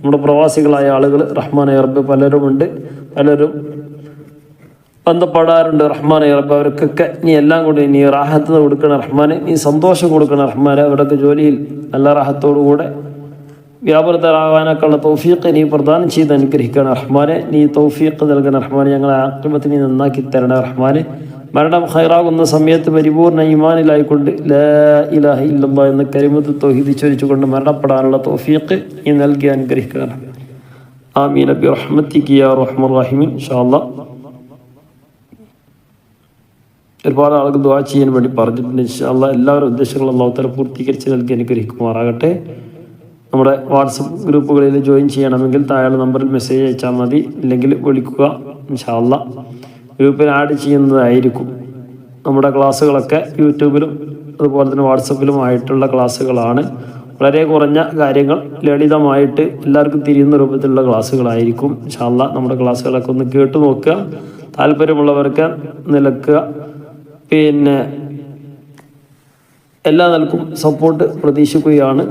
നമ്മുടെ പ്രവാസികളായ ആളുകൾ റഹ്മാനെ റബ്ബ് പലരുമുണ്ട്, പലരും ബന്ധപ്പെടാറുണ്ട് റഹ്മാനെ റബ്ബ്. അവർക്കൊക്കെ നീ എല്ലാം കൂടി നീ റാഹത്ത് കൊടുക്കണം റഹ്മാനെ. നീ സന്തോഷം കൊടുക്കണം റഹ്മാനെ. അവരൊക്കെ ജോലിയിൽ നല്ല റാഹത്തോടുകൂടെ വ്യാപൃതരാകാനൊക്കെയുള്ള തൗഫീഖ് നീ പ്രദാനം ചെയ്ത് അനുഗ്രഹിക്കണം റഹ്മാനെ. നീ തൗഫീഖ് നൽകണം റഹ്മാനെ. ഞങ്ങളെ ആഖിബത്ത് നീ നന്നാക്കി തരണം റഹ്മാനെ. മരണം ഖൈറാകുന്ന സമയത്ത് പരിപൂർണ്ണ ഈമാനിലായിക്കൊണ്ട് ലാ ഇലാഹ ഇല്ലല്ലാഹ് എന്ന കലിമത്ത് തൗഹീദ് ചൊല്ലിച്ചുകൊണ്ട് മരണപ്പെടാനുള്ള തൗഫീഖ് നീ നൽകി അനുഗ്രഹിക്കണം. ആമീൻ ബി റഹ്മതിക യാ അർഹമർ റഹീമീൻ. ഇൻഷാ അല്ലാഹ് ഒരുപാട് ആളുകൾ ദുആ ചെയ്യാൻ വേണ്ടി പറഞ്ഞിട്ടുണ്ട്. ഇൻഷാ അല്ലാഹ് എല്ലാവരും ഉദ്ദേശങ്ങളും അല്ലാഹു തആല പൂർത്തീകരിച്ച് നൽകി അനുഗ്രഹിക്കുമാറാകട്ടെ. നമ്മുടെ വാട്സപ്പ് ഗ്രൂപ്പുകളിൽ ജോയിൻ ചെയ്യണമെങ്കിൽ താഴെ നമ്പറിൽ മെസ്സേജ് അയച്ചാൽ മതി, ഇല്ലെങ്കിൽ വിളിക്കുക. ഇൻഷാ അല്ലാഹ് ഗ്രൂപ്പിൽ ആഡ് ചെയ്യുന്നതായിരിക്കും. നമ്മുടെ ക്ലാസ്സുകളൊക്കെ യൂട്യൂബിലും അതുപോലെ തന്നെ വാട്സപ്പിലും ആയിട്ടുള്ള ക്ലാസ്സുകളാണ്. വളരെ കുറഞ്ഞ കാര്യങ്ങൾ ലളിതമായിട്ട് എല്ലാവർക്കും തിരിയുന്ന രൂപത്തിലുള്ള ക്ലാസ്സുകളായിരിക്കും. ഇൻഷാ അല്ലാഹ് നമ്മുടെ ക്ലാസ്സുകളൊക്കെ ഒന്ന് കേട്ടു നോക്കുക. താല്പര്യമുള്ളവർക്ക് നിലക്കുക. പിന്നെ എല്ലാ നിലക്കും സപ്പോർട്ട് പ്രതീക്ഷിക്കുകയാണ്.